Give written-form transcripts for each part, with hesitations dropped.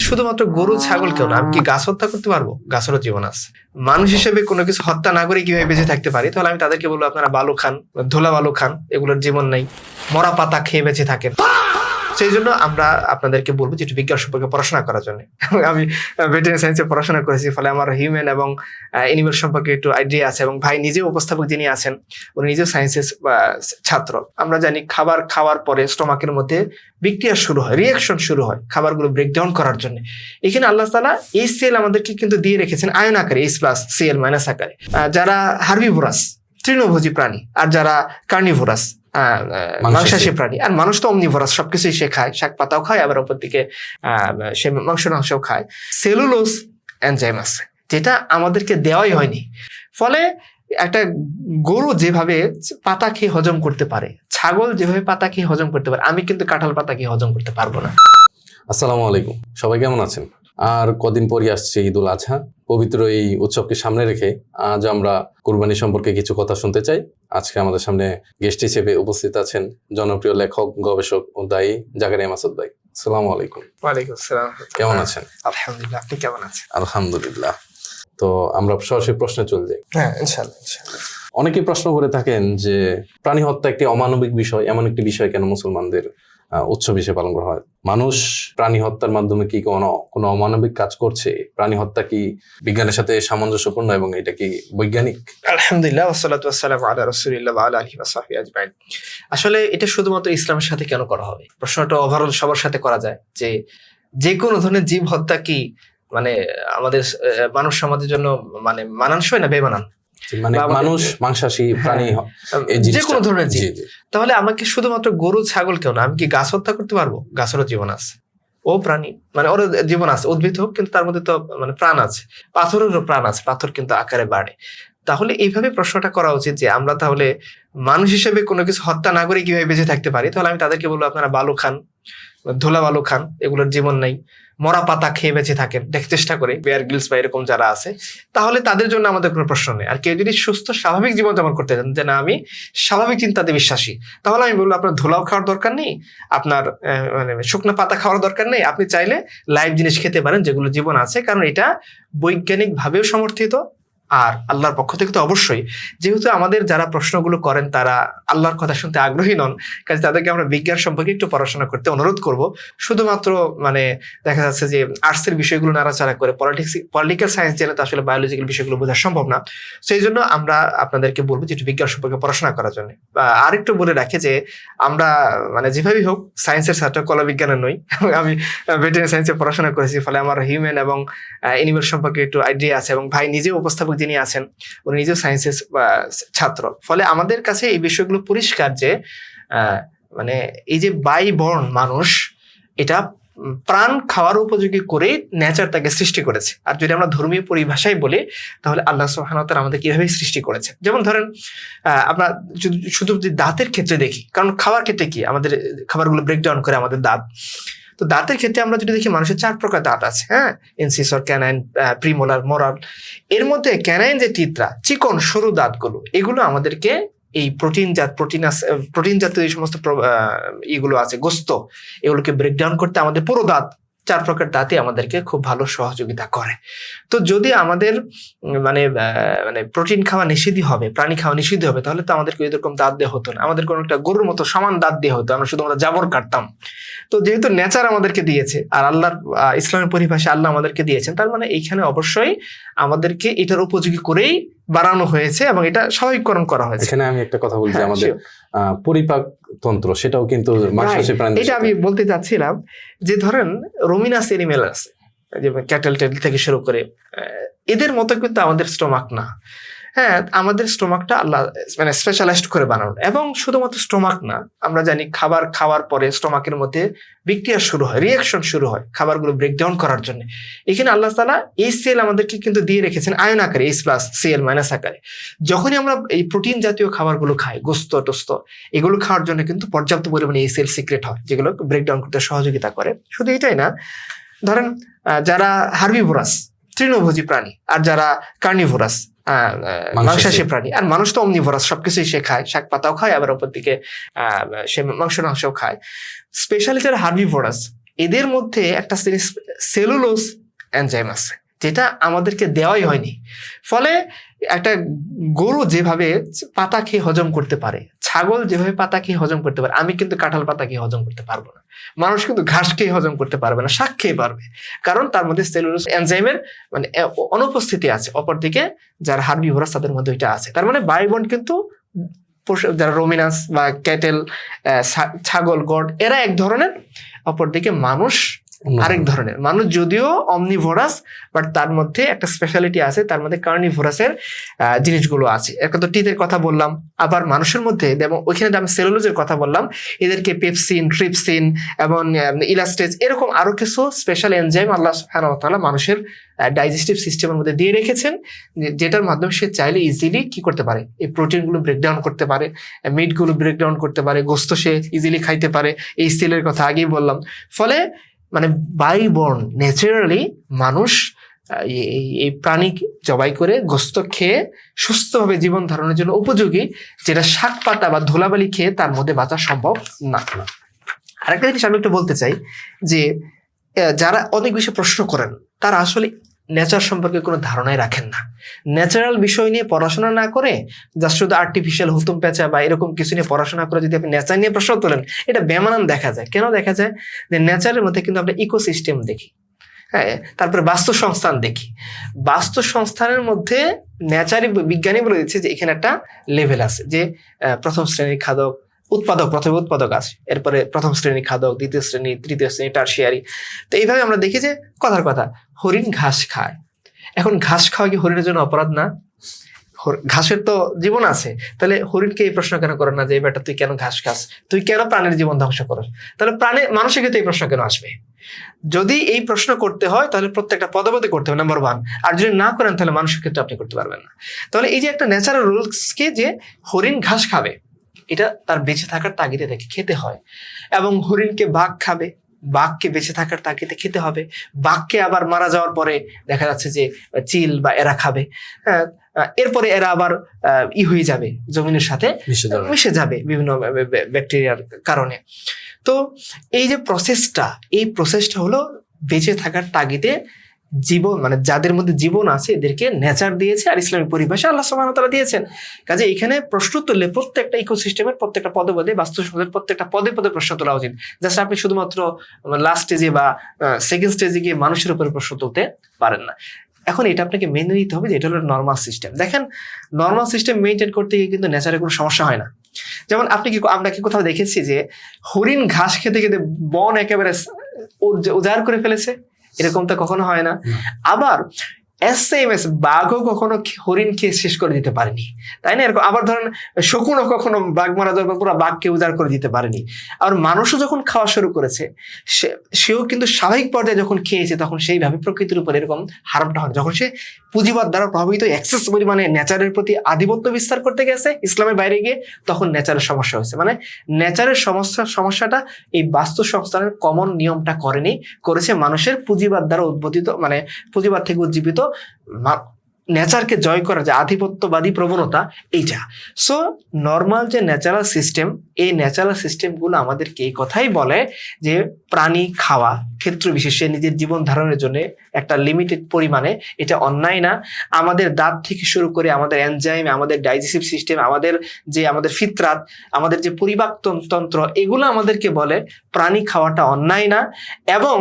শুধুমাত্র গরু ছাগল কেউ না, আমি কি গাছ হত্যা করতে পারবো? গাছেরও জীবন আছে। মানুষ হিসেবে কোনো কিছু হত্যা না করে কিভাবে বেঁচে থাকতে পারি, তাহলে আমি তাদেরকে বলবো আপনারা বালু খান, ধুলা বালু খান, এগুলোর জীবন নেই, মরা পাতা খেয়ে বেঁচে থাকেন। সেই জন্য আমরা আপনাদেরকে বলবো যে একটু বিজ্ঞান সম্পর্কে পড়াশোনা করার জন্য। আমি ভেটেরিনারি সায়েন্সে পড়াশোনা করেছি, ফলে আমার হিউম্যান এবং এনিমেল সম্পর্কে একটু আইডিয়া আছে, এবং ভাই নিজেও উপস্থাপক যিনি আছেন উনি নিজেও সায়েন্সের ছাত্র। আমরা জানি খাবার খাওয়ার পরে স্টমাকের মধ্যে বিক্রিয়া শুরু হয়, রিয়াকশন শুরু হয় খাবারগুলো ব্রেকডাউন করার জন্য। এখানে আল্লাহ তাআলা এই সেল আমাদেরকে কিন্তু দিয়ে রেখেছেন আয়ন আকারে, H+Cl- আকারে। যারা হার্বিভোরাস তৃণভোজী প্রাণী, আর যারা কার্নিভোরাস মাংসাশী প্রাণী, আর মানুষ তো অমনিভোরাস, সবকিছুই সে খায়, শাক পাতাও খায়, আবার অপর দিকে সে মাংসও খায়। সেলুলোজ এনজাইম আছে যেটা আমাদেরকে দেওয়াই হয়নি। ফলে একটা গরু যেভাবে পাতা খেয়ে হজম করতে পারে, ছাগল যেভাবে পাতা খেয়ে হজম করতে পারে, আমি কিন্তু কাঁঠাল পাতা খেয়ে হজম করতে পারবো না। আসসালামু আলাইকুম, সবাই কেমন আছেন? আর কদিন পরই আসছে ঈদুল আজহা। পবিত্র এই উৎসবকে সামনে রেখে আজ আমরা কুরবানি সম্পর্কে কিছু কথা শুনতে চাই। আজকে আমাদের সামনে গেস্ট হিসেবে উপস্থিত আছেন জনপ্রিয় লেখক, গবেষক ও দায়ী জাকারিয়া মাসুদ ভাই। আসসালামু আলাইকুম। ওয়ালাইকুম আসসালাম। কেমন আছেন? আলহামদুলিল্লাহ, আপনি কেমন আছেন? আলহামদুলিল্লাহ। তো আমরা সরাসরি প্রশ্নে চলে যাই। হ্যাঁ, ইনশাআল্লাহ। অনেকেই প্রশ্ন করে থাকেন যে প্রাণী হত্যা একটি অমানবিক বিষয়, এমন একটি বিষয় কেন মুসলমানদের উৎসব হিসেবে পালন করা হয়? মানুষ প্রাণী হত্যার মাধ্যমে কি কোনো অমানবিক কাজ করছে? প্রাণী হত্যা কি বিজ্ঞানের সাথে সামঞ্জস্যপূর্ণ এবং এটা কি বৈজ্ঞানিক? আলহামদুলিল্লাহ, ওয়াসসালাতু ওয়াসসালামু আলা রাসূলিল্লাহ ওয়া আলা আলিহি ওয়া সাহবিহি আজমাইন। আসলে এটা শুধুমাত্র ইসলামের সাথে কেন করা হবে? প্রশ্নটা ওভারঅল সবার সাথে করা যায় যে কোনো ধরনের জীব হত্যা কি মানে আমাদের মানব সমাজের জন্য মানে মানানসই না বেমানান? মানে মানুষ মাংসাশী প্রাণী, যে কোনো ধরনের জীব। তাহলে আমাকে শুধুমাত্র গরু ছাগল কেউ না, আমি কি গাছ হত্যা করতে পারবো? গাছেরও জীবন আছে, ও প্রাণী, মানে ওর জীবন আছে, উদ্ভিদ হোক, কিন্তু তার মধ্যে তো মানে প্রাণ আছে। পাথরেরও প্রাণ আছে, পাথর কিন্তু আকারে বাড়ে। তাহলে এইভাবে প্রশ্নটা করা উচিত যে আমরা তাহলে মানুষ হিসেবে কোনো কিছু হত্যা না করে কিভাবে বেঁচে থাকতে পারি। তাহলে আমি তাদেরকে বলবো আপনারা বালু খান, ধুলা বালু খান, এগুলোর জীবন নেই, মরা পাতা খেয়ে বেঁচে থাকেন। চেষ্টা করে বেয়ার গ্রিলস বা এরকম যারা আছে, তাহলে তাদের জন্য আমাদের কোনো প্রশ্ন নেই। আর কেউ যদি সুস্থ স্বাভাবিক জীবনযাপন করতে চান, যে না আমি স্বাভাবিক চিন্তাতে বিশ্বাসী, তাহলে আমি বলবো আপনার ধুলাও খাওয়ার দরকার নেই, আপনার মানে শুকনো পাতা খাওয়ার দরকার নেই। আপনি চাইলে লাইভ জিনিস খেতে পারেন যেগুলো জীবন আছে, কারণ এটা বৈজ্ঞানিক ভাবেও সমর্থিত। আর আল্লাহর পক্ষ থেকে তো অবশ্যই, যেহেতু আমাদের যারা প্রশ্নগুলো করেন তারা আল্লাহর কথা শুনতে আগ্রহী নন, কাজে তাদেরকে আমরা বিজ্ঞান সম্পর্কে একটু পড়াশোনা করতে অনুরোধ করব। শুধুমাত্র মানে দেখা যাচ্ছে যে আর্টসের বিষয়গুলো নাড়াচাড়া করে পলিটিক্যাল সায়েন্স জেনে তো আসলে বায়োলজিক্যাল বিষয়গুলো বোঝা সম্ভব না। সেই জন্য আমরা আপনাদেরকে বলবো যে একটু বিজ্ঞান সম্পর্কে পড়াশোনা করার জন্য। আর একটু বলে রাখি যে আমরা মানে যেভাবেই হোক সায়েন্সের ছাত্র, কলা বিজ্ঞানের নই। আমি ভেটেরিনারি সায়েন্সে পড়াশোনা করেছি, ফলে আমার হিউম্যান এবং এনিমেল সম্পর্কে একটু আইডিয়া আছে, এবং ভাই নিজেও উপস্থাপক যিনি আছেন উনি নিজেও সায়েন্সের ছাত্র। ফলে আমাদের কাছে এই বিষয়গুলো পরিষ্কার যে মানে এই যে বাই-বর্ন মানুষ, এটা প্রাণ খাওয়ার উপযোগী করে নেচার তাকে সৃষ্টি করেছে। আর যদি আমরা ধর্মীয় পরিভাষায় বলি, তাহলে আল্লাহ সুবহানাহু ওয়া তাআলা আমাদের কিভাবে সৃষ্টি করেছে। যেমন ধরেন আমরা শুধু যদি দাঁতের ক্ষেত্রে দেখি, কারণ খাওয়ার ক্ষেত্রে কি আমাদের খাবারগুলো ব্রেকডাউন করে আমাদের দাঁত। তো দাঁতের ক্ষেত্রে আমরা যদি দেখি মানুষের 4 প্রকার দাঁত আছে। হ্যাঁ, ইনসিসর, ক্যানাইন, প্রিমোলার, মোলার। এর মধ্যে ক্যানাইন যে টিত্রা, চিকন সরু দাঁতগুলো, এগুলো আমাদেরকে এই প্রোটিন জাতীয় এই সমস্ত ইগুলো আছে, গোস্ত, এগুলোকে ব্রেকডাউন করতে আমাদের পুরো দাঁত, 4 প্রকার দাঁতই আমাদেরকে খুব ভালো সহযোগিতা করে। তো যদি আমাদের মানে প্রোটিন খাওয়া নিষিদ্ধ হবে, প্রাণী খাওয়া নিষিদ্ধ হবে, তাহলে তো আমাদেরকে এরকম দাঁত দেওয়া হতো না, আমাদের কোনো একটা গরুর মতো সমান দাঁত দেওয়া হতো, আমরা শুধু জাবর কাটতাম। তো যেহেতু নেচার আমাদেরকে দিয়েছে, আর আল্লাহর ইসলামের পরিভাষা আল্লাহ আমাদেরকে দিয়েছেন, তার মানে এইখানে অবশ্যই আমাদেরকে এটার উপযোগী করেই বাড়ানো হয়েছে এবং এটা স্বাভাবিককরণ করা হয়েছে। এখানে আমি একটা কথা বলছি, আমাদের পরিপাক তন্ত্র সেটাও কিন্তু মাংসাশী প্রাণী। এটা আমি বলতে চাচ্ছিলাম যে ধরেন রুমিনাস এনিমেল আছে, যেমন ক্যাটেল থেকে শুরু করে, এদের মতো কিন্তু আমাদের স্টোমাক না। হ্যাঁ, আমাদের স্টোমাকটা আল্লাহ মানে স্পেশালাইজড করে বানানো। এবং শুধুমাত্র স্টোমাক না, আমরা জানি খাবার খাওয়ার পরে স্টোমাকের মধ্যে বিক্রিয়া শুরু হয়, রিয়াকশন শুরু হয় খাবারগুলো ব্রেকডাউন করার জন্য। এখানে আল্লাহ তাআলা এই সেল আমাদেরকে কিন্তু দিয়ে রেখেছেন আয়ন আকারে, H+Cl- আকারে। যখনই আমরা এই প্রোটিন জাতীয় খাবারগুলো খাই, গোস্ত টোস্ত, এগুলো খাওয়ার জন্য কিন্তু পর্যাপ্ত পরিমাণে এই সেল সিক্রেট হয়, যেগুলো ব্রেকডাউন করতে সহযোগিতা করে। শুধু এটাই না, ধরেন যারা হার্বিভোরাস তৃণভোজী প্রাণী, আর যারা কার্নিভোরাস মাংসাশী প্রাণী, আর মানুষ তো অমনিভোরাস, সবকিছুই সে খায়, শাক পাতাও খায়, আবার অপর দিকে সে মাংসও খায়। স্পেশালি যারা হার্বিভোরাস, এদের মধ্যে একটা সেলুলোজ এনজাইম আছে যেটা আমাদেরকে দেওয়াই হয়নি। ফলে একটা গরু যেভাবে পাতা খেয়ে হজম করতে পারে, ছাগল যেভাবে পাতা খেয়ে হজম করতে পারে, আমি কিন্তু কাঁঠাল পাতা খেয়ে হজম করতে পারবো না। মানুষ কিন্তু ঘাস খেয়ে হজম করতে পারবে না, শাক খেয়ে পারবে, কারণ তার মধ্যে সেলুলোজ এনজাইমের মানে অনুপস্থিতি আছে। অপরদিকে যারা হার্বিভোরাস তাদের মধ্যে ওইটা আছে। তার মানে বায়োবন্ড কিন্তু যারা রোমিনাস বা ক্যাটেল, ছাগল, গড, এরা এক ধরনের, অপরদিকে মানুষ আরেক ধরনের। মানুষ যদিও অমনিভোরাস, বাট তার মধ্যে একটা স্পেশালিটি আছে, তার মধ্যে কার্নিভোরাসের জিনিসগুলো আছে। একটা তো টিথের কথা বললাম, আবার মানুষের মধ্যে এবং ওইখানে আমি সেলুলোজের কথা বললাম, এদেরকে পেপসিন, ট্রিপসিন এবং ইলাস্টেজ এরকম আরো কিছু স্পেশাল এনজাইম আল্লাহ সুবহানাহু ওয়া তাআলা মানুষের ডাইজেস্টিভ সিস্টেমের মধ্যে দিয়ে রেখেছেন, যেটার মাধ্যমে সে চাইলে ইজিলি কি করতে পারে, এই প্রোটিনগুলো ব্রেকডাউন করতে পারে, মিটগুলো ব্রেকডাউন করতে পারে, গোস্ত সে ইজিলি খাইতে পারে। এই সেলের কথা আগেই বললাম। ফলে মানে বাই বর্ন ন্যাচারালি মানুষ এই প্রাণী জবাই করে গোস্ত খেয়ে সুস্থভাবে জীবন ধারণের জন্য উপযোগী, যেটা শাক পাতা বা ধুলাবালি খেয়ে তার মধ্যে বাঁচা সম্ভব না। আরেকটা জিনিস আমি একটু বলতে চাই যে যারা অনেক বেশি প্রশ্ন করেন তারা আসলে নেচার সম্পর্কে কোনো ধারণাই রাখেন না। ন্যাচারাল বিষয় নিয়ে পড়াশোনা না করে জাস্ট শুধু আর্টিফিশিয়াল হুতুম পেঁচা বা এরকম কিছু নিয়ে পড়াশোনা করে যদি আপনি নেচার নিয়ে প্রশ্ন তোলেন, এটা বেমানান দেখা যায়। কেন দেখা যায়? যে নেচারের মধ্যে কিন্তু আমরা ইকোসিস্টেম দেখি, হ্যাঁ, তারপরে বাস্তু সংস্থান দেখি। বাস্তু সংস্থানের মধ্যে নেচারি বিজ্ঞানী বলে দিচ্ছে যে এখানে একটা লেভেল আছে, যে প্রথম শ্রেণীর খাদক উৎপাদক, প্রথমে উৎপাদক আছে, এরপরে প্রথম শ্রেণী খাদক, দ্বিতীয় শ্রেণী, তৃতীয় শ্রেণী, টারশিয়ারি। তো এইভাবে আমরা দেখি যে কথার কথা হরিণ ঘাস খায়। এখন ঘাস খাওয়া কি হরিণের জন্য অপরাধ না? ঘাসের তো জীবন আছে, তাহলে হরিণকে এই প্রশ্ন কেন করেন না যে এই বেটা তুই কেন ঘাস খাস, তুই কেন প্রাণের জীবন ধ্বংস করস? তাহলে মানুষের ক্ষেত্রে এই প্রশ্ন কেন আসবে? যদি এই প্রশ্ন করতে হয় তাহলে প্রত্যেকটা পদে পদে করতে হবে, নাম্বার ওয়ান। আর যদি না করেন তাহলে মানুষের ক্ষেত্রে আপনি করতে পারবেন না। তাহলে এই যে একটা ন্যাচারাল রুলসকে, যে হরিণ ঘাস খাবে, এটা তার বেঁচে থাকার তাগিদে তাকে খেতে হয়। এবং হরিণকে বাঘ খাবে, বাঘকে বেঁচে থাকার তাগিদে খেতে হবে। বাঘকে আবার মারা যাওয়ার পরে দেখা যাচ্ছে যে চিল বা এরা খাবে, হ্যাঁ, এরপরে এরা আবার হয়ে যাবে, জমিনের সাথে মিশে যাবে বিভিন্ন ব্যাকটেরিয়ার কারণে। তো এই যে প্রসেসটা, এই প্রসেসটা হলো বেঁচে থাকার তাগিদে জীবন, মানে যাদের মধ্যে জীবন আছে এদেরকে নেচার দিয়েছে, আর ইসলামিক পরিভাষা আল্লাহ সুবহানাহু ওয়া তাআলা দিয়েছেন। কাজে এখানে প্রশ্ন তুললে প্রত্যেকটা ইকোসিস্টেমের প্রত্যেকটা পদে পদে, বাস্তু সমাজের প্রত্যেকটা পদে পদে প্রশ্ন তোলা উচিত। জাস্ট আপনি শুধুমাত্র লাস্ট স্টেজে বা সেকেন্ড স্টেজে গিয়ে মানুষের উপরে প্রশ্ন তুলতে পারেন না। এখন এটা আপনাকে মেনে নিতে হবে যে এটা হলো নর্মাল সিস্টেম। দেখেন, নর্মাল সিস্টেম মেনটেন করতে গিয়ে কিন্তু নেচারের কোনো সমস্যা হয় না। যেমন আমরা কি কোথাও দেখেছি যে হরিণ ঘাস খেতে খেতে বন একেবারে উজাড় করে ফেলেছে? এরকম তো কখনো হয় না। আবার এসএমএস বাঘও কখনো হরিণ খেয়ে শেষ করে দিতে পারেনি, তাই না? এরকম আবার ধরেন শকুনও কখনো বাঘ মারা যাওয়ার পর পুরো বাঘকে উজাড় করে দিতে পারেনি। আর মানুষও যখন খাওয়া শুরু করেছে, সেও কিন্তু স্বাভাবিক পর্যায়ে যখন খেয়েছে তখন সেইভাবে প্রকৃতির উপর এরকম হারামটা হয়। যখন সে পুঁজিবাদ দ্বারা প্রভাবিত এক্সেস পরিমাণে নেচারের প্রতি আধিপত্য বিস্তার করতে গেছে ইসলামের বাইরে গিয়ে, তখন নেচারের সমস্যা হয়েছে। মানে নেচারের সমস্যাটা এই বাস্তু সংস্থানের কমন নিয়মটা করেছে মানুষের পুঁজিবাদ দ্বারা উদ্বোধিত, মানে পুঁজিবাদ থেকে উজ্জীবিত নেচারকে জয় করা, যে আধিপত্যবাদী প্রবণতা, এইটা। সো নর্মাল যে ন্যাচারাল সিস্টেম, এই ন্যাচারাল সিস্টেমগুলো আমাদেরকে এই কথাই বলে যে প্রাণী খাওয়া ক্ষেত্র বিশেষে নিজের জীবন ধারণের জন্য একটা লিমিটেড পরিমাণে, এটা অন্যায় না। আমাদের দাঁত থেকে শুরু করে আমাদের এনজাইম, আমাদের ডাইজেস্টিভ সিস্টেম, আমাদের ফিতরাত, আমাদের যে পরিপাক তন্ত্র, এগুলো আমাদেরকে বলে প্রাণী খাওয়াটা অন্যায় না। এবং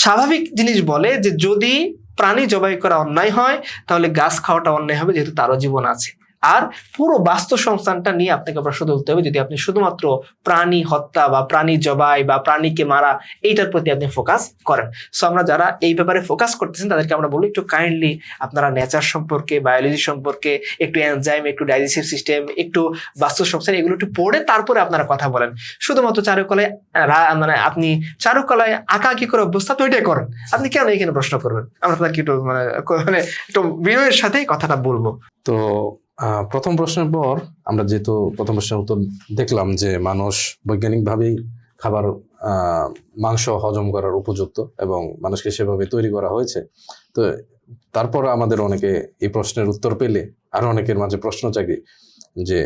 স্বাভাবিক জিনিস বলে যে যদি প্রাণী জবাই করা অন্যায় হয় তাহলে গাছ খাওয়াটা অন্যায় হবে, যেহেতু তারও জীবন আছে। আর পুরো বাস্তু সংস্থানটা নিয়ে আপনাকে প্রশ্ন তুলতে হবে যদি আপনি শুধুমাত্র প্রাণী হত্যা বা প্রাণী জবাই বা প্রাণীকে মারা এইটার প্রতি আপনি ফোকাস করেন। সো আমরা যারা এই ব্যাপারে ফোকাস করতেছেন তাদেরকে আমরা বলি একটু কাইন্ডলি আপনারা নেচার সম্পর্কে, বায়োলজি সম্পর্কে, একটু এনজাইম, একটু ডাইজেস্টিভ সিস্টেম, একটু বাস্তু সংস্থান, এগুলো একটু পড়ে তারপরে আপনারা কথা বলেন। শুধুমাত্র চারুকলায় মানে আপনি চারুকলায় আঁকাআঁকি করে অভ্যস্ত, তো এটাই করেন, আপনি কেন এখানে প্রশ্ন করবেন? আমরা আপনাকে একটু মানে একটু বিনয়ের সাথেই কথাটা বলবো। তো প্রথম প্রশ্নের পর আমরা যেহেতু প্রথম প্রশ্নের উত্তর দেখলাম যে মানুষ বৈজ্ঞানিকভাবেই খাবার মাংস হজম করার উপযুক্ত এবং মানুষকে সেভাবে তৈরি করা হয়েছে, তো তারপর আমাদের অনেকে এই প্রশ্নের উত্তর পেলে আরো অনেকের মাঝে প্রশ্ন জাগে যে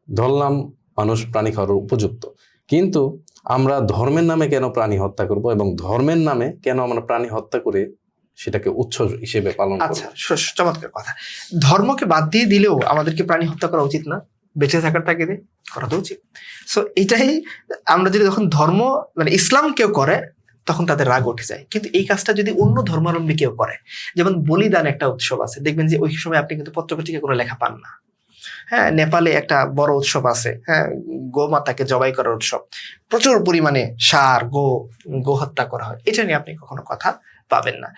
ধরলাম মানুষ প্রাণী খাওয়ার উপযুক্ত, কিন্তু আমরা ধর্মের নামে কেন প্রাণী হত্যা করব এবং ধর্মের নামে কেন আমরা প্রাণী হত্যা করে সেটাকে উৎসব হিসেবে পালন করব? আচ্ছা, চমৎকার কথা। ধর্মকে বাদ দিয়ে দিলেও আমাদেরকে প্রাণী হত্যা করা উচিত না? বেঁচে থাকার তাগিদে করা তো উচিত। সো এটাই, আমরা যদি যখন ধর্ম মানে ইসলাম কেউ করে তখন তাদের রাগ উঠে যায়, কিন্তু এই কাজটা যদি অন্য ধর্মাবলম্বী কেউ করে, যেমন বলিদান একটা উৎসব আছে, দেখবেন যে ওই সময় আপনি কিন্তু পত্রপত্রিকা কোনো লেখা পান না। হ্যাঁ, নেপালে একটা বড় উৎসব আছে, হ্যাঁ, গোমাতাকে জবাই করার উৎসব, প্রচুর পরিমাণে ষাঁড় গো হত্যা করা হয়, এটা নিয়ে আপনি কখনো কথা পাবেন না।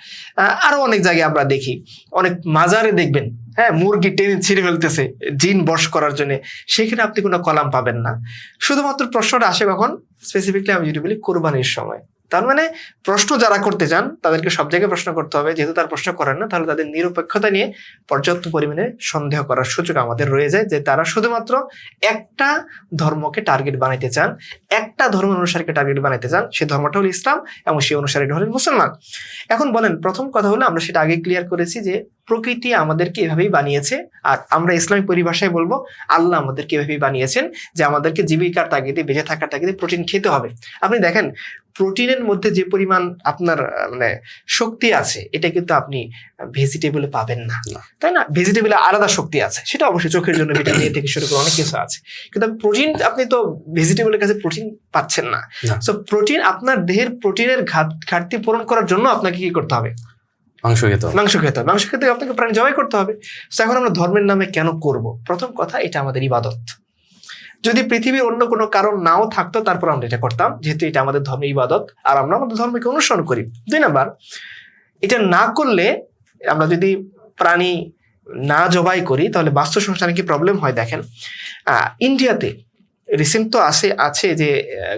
আরো অনেক জায়গায় আমরা দেখি, অনেক মাজারে দেখবেন, হ্যাঁ, মুরগি টেনে ছিঁড়ে ফেলতেছে জিন বশ করার জন্য, সেখানে আপনি কোনো কলাম পাবেন না। শুধুমাত্র প্রশ্নটা আসে কখন? স্পেসিফিকলি আমি যদি বলি কোরবানির সময়। তার মানে প্রশ্ন যারা করতে চান তাদেরকে সব জায়গায় প্রশ্ন করতে হবে, যেহেতু তারা প্রশ্ন করেন না তাহলে তাদের নিরপেক্ষতা নিয়ে পর্যাপ্ত পরিমাণে সন্দেহ করার সুযোগ আমাদের রয়ে যায়, যে তারা শুধুমাত্র একটা ধর্মকে টার্গেট বানাইতে চান, একটা ধর্ম অনুসারীকে টার্গেট বানাইতে চান, সেই ধর্মটা হলো ইসলাম এবং সেই অনুসারীটা হলেন মুসলমান। এখন বলেন, প্রথম কথা হলো, আমরা সেটা আগে ক্লিয়ার করেছি যে প্রকৃতি আমাদেরকে এভাবেই বানিয়েছে, আর আমরা ইসলামী পরিভাষায় বলবো আল্লাহ আমাদেরকে এভাবেই বানিয়েছেন যে আমাদেরকে জীবিকার তাগিদে, বেঁচে থাকার তাগিদে প্রোটিন খেতে হবে। আপনি দেখেন প্রোটিনের মধ্যে যে পরিমাণ আপনার মানে শক্তি আছে, এটা কিন্তু আপনি ভেজিটেবলে পাবেন না, তাই না? ভেজিটেবলে আলাদা শক্তি আছে, সেটা অবশ্যই চোখের জন্য ভিটামিন এ থেকে শুরু করে অনেক কিছু আছে, কিন্তু প্রোটিন আপনি তো ভেজিটেবলের কাছে প্রোটিন পাচ্ছেন না। সো প্রোটিন, আপনার দেহের প্রোটিনের ঘাটতি পূরণ করার জন্য আপনাকে কি করতে হবে? মাংস খেতে হবে। মাংস খেতে আপনাকে প্রাণী জবাই করতে হবে। এখন আমরা ধর্মের নামে কেন করব? প্রথম কথা, এটা আমাদের ইবাদত। যদি পৃথিবীর অন্য কোনো কারণ নাও থাকতো তারপর আমরা এটা করতাম, যেহেতু এটা আমাদের ধর্মের ইবাদত আর আমরা আমাদের ধর্মকে অনুসরণ করি। 2 নাম্বার, এটা না করলে, আমরা যদি প্রাণী না জবাই করি তাহলে বাস্তু সংস্থানে কি প্রবলেম হয়? দেখেন, ইন্ডিয়াতে রিসেন্ট তো আছে যে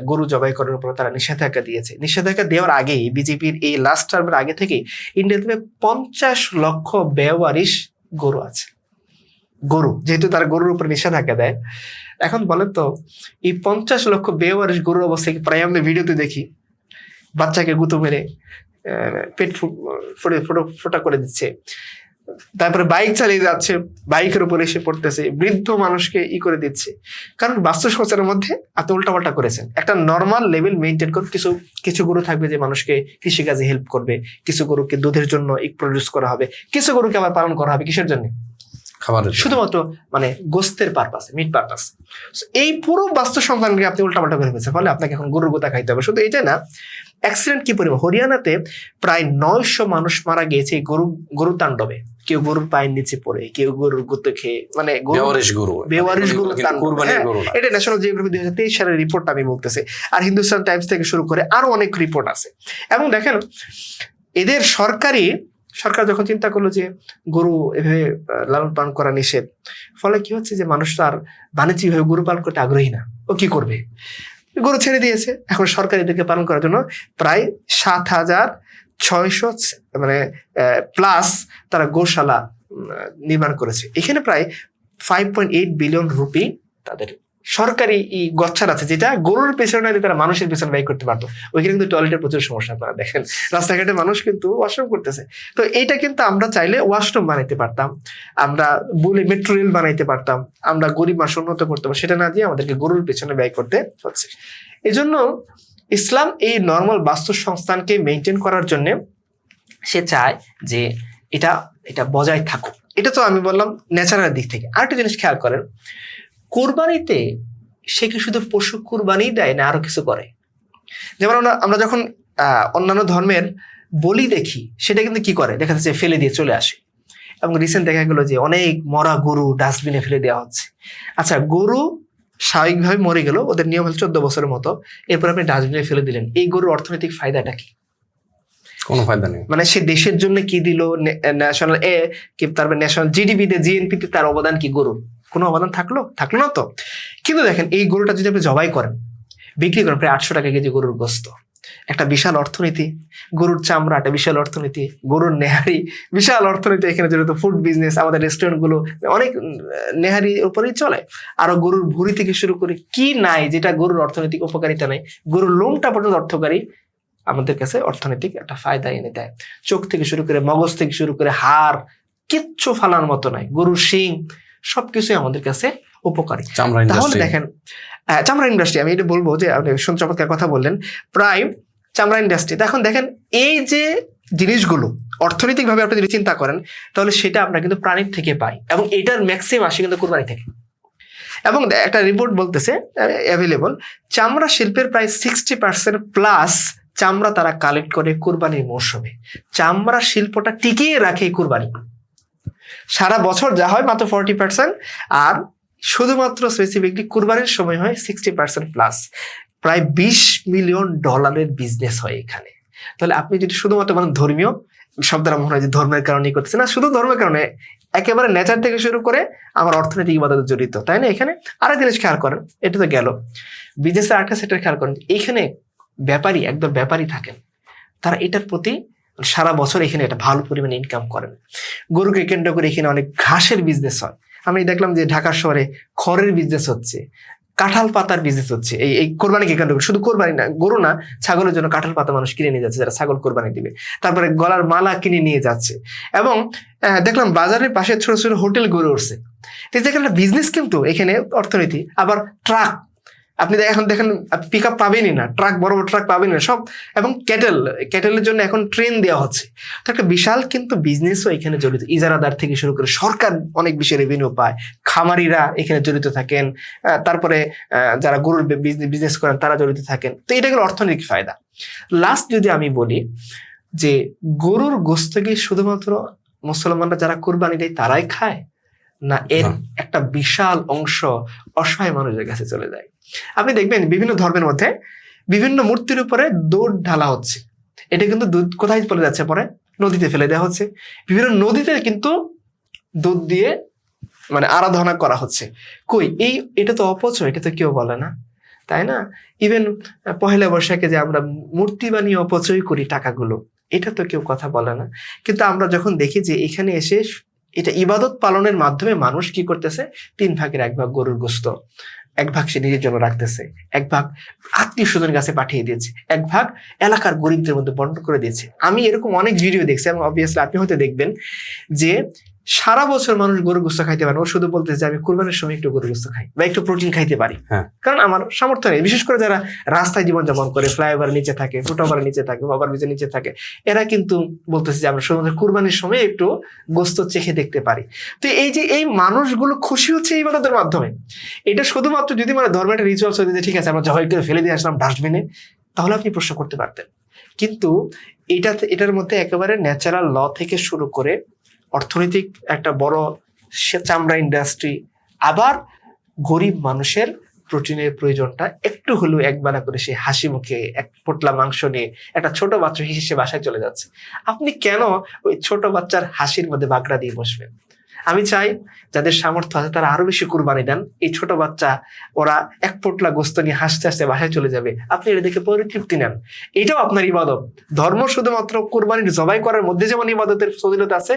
গরু জবাই করার উপর তারা নিষেধাজ্ঞা দিয়েছে। নিষেধাজ্ঞা দেওয়ার আগেই, বিজেপির এই লাস্ট টার্মের আগে থেকে ইন্ডিয়াতে 50 লক্ষ বেওয়ারিশ গরু আছে। গরু, যেহেতু তারা গরুর উপর নিষেধাজ্ঞা দেয়, এখন বলেন তো এই 50 লক্ষ বেওয়ারিশ গরুর অবস্থা কি? প্রায় আমরা ভিডিওতে দেখি বাচ্চাকে গুঁতো মেরে পেট ফোটা করে দিচ্ছে, তারপরে বাইক চালিয়ে যাচ্ছে, বাইকের উপর এসে পড়তেছে, বৃদ্ধ মানুষকে করে দিচ্ছে। কারণ বাস্তু সমাচারের মধ্যে আপনি উল্টাপাল্টা করেছেন। একটা নর্মাল লেভেল মেনটেন করে কিছু গরু থাকবে যে মানুষকে কৃষিকাজে হেল্প করবে, কিছু গরুকে দুধের জন্য প্রডিউস করা হবে, কিছু গরুকে আবার পালন করা হবে কিসের জন্য? খাবারের, শুধুমাত্র মানে গোস্তের পারপাসে, মিট পারপাস। এই পুরো বাস্তু সংস্থানকে আপনি উল্টাপাল্টা করে ফেলছেন, ফলে আপনাকে এখন গরুর গোতা খাইতে হবে। শুধু এটা না, অ্যাক্সিডেন্ট কি পরিমাণ! হরিয়ানাতে প্রায় 900 মানুষ মারা গিয়েছে গরু তাণ্ডবে। কেউ গরুর পায়ের নিচে পড়ে, কেউ গরুর গুঁতো খেয়ে, মানে বেওয়ারিশ গরু। এটা ন্যাশনাল জিওগ্রাফি 2023 সালের রিপোর্ট আমি বলতেছি, আর হিন্দুস্তান টাইমস থেকে শুরু করে আরো অনেক রিপোর্ট আছে। এবং দেখেন, এদের সরকার যখন চিন্তা করলো যে গরু এভাবে লালন পালন করা নিষেধ, ফলে কি হচ্ছে যে মানুষ তো আর বাণিজ্যিকভাবে গরু পালন করতে আগ্রহী না। ও কি করবে? গরু ছেড়ে দিয়েছে। এখন সরকার এদেরকে পালন করার জন্য প্রায় 7,600 মানে প্লাস তারা গোশালা নির্মাণ করেছে। এখানে প্রায় 5.8 বিলিয়ন রুপি তাদের সরকারি গচ্ছার আছে, যেটা গরুর পেছনে তারা মানুষের পেছনে ব্যয় করতে পারতো। ওইখানে কিন্তু টয়লেটের প্রচুর সমস্যা। আপনারা দেখেন রাস্তাঘাটে মানুষ কিন্তু ওয়াশরুম করতেছে। তো এইটা কিন্তু আমরা চাইলে ওয়াশরুম বানাইতে পারতাম, আমরা বলে মেট্রো রেল বানাইতে পারতাম, আমরা গরিব মানুষ উন্নত করতে পারতাম। সেটা না দিয়ে আমাদেরকে গরুর পেছনে ব্যয় করতে হচ্ছে। এজন্য ইসলাম এই নর্মাল বাস্তু সংস্থানকে মেনটেন করার জন্য সে চায় যে এটা বজায় থাকুক। এটা তো আমি বললাম ন্যাচারাল দিক থেকে। আরেকটা জিনিস খেয়াল করেন, কোরবানিতে সে কি শুধু পশু কোরবানি দেয় না আরো কিছু করে? যেমন আমরা যখন অন্যান্য ধর্মের বলি দেখি, সেটা কিন্তু কি করে, দেখা যাচ্ছে ফেলে দিয়ে চলে আসে। এবং রিসেন্ট দেখা গেলো যে অনেক মরা গরু ডাস্টবিনে ফেলে দেওয়া হচ্ছে। আচ্ছা, গরু স্বাভাবিকভাবে মরে গেল, ওদের নিয়ম হল 14 বছরের মতো, এরপর আপনি ডাস্টবিনে ফেলে দিলেন। এই গরুর অর্থনৈতিক ফায়দাটা কি? কোনো ফায়দা নেই। মানে সে দেশের জন্য কি দিল? ন্যাশনাল তারপর ন্যাশনাল জিডিপিতে, জিএনপিতে তার অবদান কি? গরুর কোনো অবদান থাকলো না তো। কিন্তু দেখেন, এই গরুটা যদি আপনি জবাই করেন, বিক্রি করেন প্রায় 800 টাকা কেজি গরুর গোস্ত, একটা বিশাল অর্থনীতি। গরুর চামড়া একটা বিশাল অর্থনীতি, গরুর নেহারি বিশাল অর্থনীতি। এখানে যেহেতু ফুড বিজনেস, আমাদের রেস্টুরেন্ট গুলো অনেক নেহারির উপরেই চলে। আরো গরুর ভুঁড়ি থেকে শুরু করে কি নাই যেটা গরুর অর্থনৈতিক উপকারিতা নাই। গরুর লোমটা পর্যন্ত অর্থকারী, আমাদের কাছে অর্থনৈতিক একটা ফায়দা এনে দেয়। চোখ থেকে শুরু করে, মগজ থেকে শুরু করে, হাড় কিচ্ছু ফালার মতো নাই। গরুর শিং সবকিছুই আমাদের কাছে উপকারী। চামড়া তাহলে ইন্ডাস্ট্রি, দেখেন চামড়া ইন্ডাস্ট্রি, আমি এটা বলবো যে আপনি সুন্দর চমৎকার কথা বললেন, প্রায় চামড়া ইন্ডাস্ট্রি। এখন দেখেন এই যে জিনিসগুলো অর্থনৈতিক ভাবে আপনি যদি চিন্তা করেন তাহলে সেটা আমরা কিন্তু প্রাণীর থেকে পাই, এবং এটার ম্যাক্সিমাম আসে কিন্তু কোরবানি থেকে। এবং একটা রিপোর্ট বলতেছে অ্যাভেলেবল, চামড়া শিল্পের প্রায় 60% প্লাস চামড়া তারা কালেক্ট করে কুরবানির মৌসুমে। চামড়া শিল্পটা টিকিয়ে রাখে কুরবানি। সারা বছর যা হয় মাত্র 40%, আর শুধুমাত্র স্পেসিফিকলি কুরবানির সময় হয় 60% প্লাস। প্রায় $20 মিলিয়ন বিজনেস হয় এখানে। তাহলে আপনি যদি শুধুমাত্র মানে ধর্মীয় শব্দটা মনে হয় যে ধর্মের কারণেই করতেছে, না, শুধু ধর্মের কারণে, একেবারে নেচার থেকে শুরু করে আমার অর্থনৈতিক ইবাদত জড়িত, তাই না? এখানে আরেক জিনিস খেয়াল করেন, এটা তো গেল বিজনেসের আরেকটা সেক্টর খেয়াল করেন, এখানে ব্যাপারী, একদম ব্যাপারী থাকেন, তারা এটার প্রতি সারা বছর এখানে একটা ভালো পরিমাণে ইনকাম করেন। গরুকে কেন্দ্র করে এখানে অনেক ঘাসের বিজনেস হয়। আমি দেখলাম যে ঢাকা শহরে খড়ের বিজনেস হচ্ছে, কাঁঠাল পাতার বিজনেস হচ্ছে এই কোরবানিকে কেন্দ্র করে। শুধু কোরবানি না, গরু না, ছাগলের জন্য কাঁঠাল পাতা মানুষ কিনে নিয়ে যাচ্ছে যারা ছাগল কোরবানি দিবে। তারপরে গলার মালা কিনে নিয়ে যাচ্ছে, এবং দেখলাম বাজারের পাশে ছোট ছোট হোটেল গড়ে উঠছে। একটা বিজনেস কিন্তু এখানে অর্থনীতি। আবার ট্রাক, আপনি এখন দেখেন পিক আপ পাবেনই না, ট্রাক, বড় বড় ট্রাক পাবেন না সব, এবং ক্যাটেলের জন্য এখন ট্রেন দেওয়া হচ্ছে। তো একটা বিশাল কিন্তু বিজনেসও এখানে জড়িত। ইজারাদার থেকে শুরু করে সরকার অনেক বেশি রেভিনিউ পায়, খামারিরা এখানে জড়িত থাকেন, তারপরে যারা গরুর বিজনেস করেন তারা জড়িত থাকেন। তো এটা গেল অর্থনৈতিক ফায়দা। লাস্ট যদি আমি বলি যে গরুর গোশত কি শুধুমাত্র মুসলমানরা যারা কুরবানি দেয় তারাই খায়, না এর একটা বিশাল অংশ অসহায় মানুষের কাছে চলে যায়। আপনি দেখবেন বিভিন্ন ধর্মের মধ্যে বিভিন্ন মূর্তির উপরে দুধ ঢালা হচ্ছে, এটা কিন্তু দুধ কোথায় চলে যাচ্ছে? পরে নদীতে ফেলে দেওয়া হচ্ছে। বিভিন্ন নদীতে কিন্তু দুধ দিয়ে মানে আরাধনা করা হচ্ছে। কই এটা তো অপচয়, এটা তো কেউ বলে না, তাই না? ইভেন পহেলা বৈশাখে যে আমরা মূর্তি বানিয়ে অপচয় করি টাকাগুলো, এটা তো কেউ কথা বলে না। কিন্তু আমরা যখন দেখি যে এখানে এসে এটা ইবাদত পালনের মাধ্যমে মানুষ কি করতেছে, 3/1 গরুর গোশত, 1 সে নিজের জন্য রাখতেছে, 1 আত্মীয় স্বজনের কাছে পাঠিয়ে দিয়েছে, 1 এলাকার গরিবদের মধ্যে বন্টন করে দিয়েছে। আমি এরকম অনেক ভিডিও দেখছি, এবং অবভিয়াসলি আপনি হয়তো দেখবেন যে সারা বছর মানুষ গরুর গোশত খাইতে পারে, ও শুধু বলতেছে যে আমি কুরবানির সময় একটু গরুর গোশত খাই বা একটু প্রোটিন খাইতে পারি, কারণ আমার সামর্থ্য নেই। বিশেষ করে যারা রাস্তায় জীবনযাপন করে, ফ্লাইওভারের নিচে থাকে, ফুটওভারের নিচে থাকে, ওভার ব্রিজের নিচে থাকে, এরা কিন্তু বলতেছে যে আমরা শুধুমাত্র কুরবানির সময় একটু গোশত চেখে দেখতে পারি। তো এই যে এই মানুষগুলো খুশি হচ্ছে এই ইবাদতের মাধ্যমে। এটা শুধুমাত্র যদি মানে ধর্মের একটা রিচুয়ালস হয়ে ঠিক আছে আমরা জবাই করে ফেলে দিয়ে আসলাম ডাস্টবিনে, তাহলে আপনি প্রশ্ন করতে পারতেন। কিন্তু এটার মধ্যে একেবারে ন্যাচারাল ল থেকে শুরু করে অর্থনৈতিক একটা বড় চামড়া ইন্ডাস্ট্রি, আবার গরিব মানুষের প্রোটিনের প্রয়োজনটা একটু হলেও একবেলা করে সে হাসি মুখে এক পোটলা মাংস নিয়ে একটা ছোট বাচ্চা হিসেবে বাসায় চলে যাচ্ছে। আপনি কেন ওই ছোট বাচ্চার হাসির মধ্যে বাগড়া দিয়ে বসবেন? আমি চাই যাদের সামর্থ্য আছে তারা আরো বেশি কুরবানি দেন। এই ছোট বাচ্চা ওরা এক পোটলা গোস্ত নিয়ে হাসতে হাসতে বাসায় চলে যাবে, আপনি এটা দেখে পরিতৃপ্তি নেন, এটাও আপনার ইবাদত। ধর্ম শুধুমাত্র কুরবানির জবাই করার মধ্যে যেমন ইবাদতের ফজিলত আছে,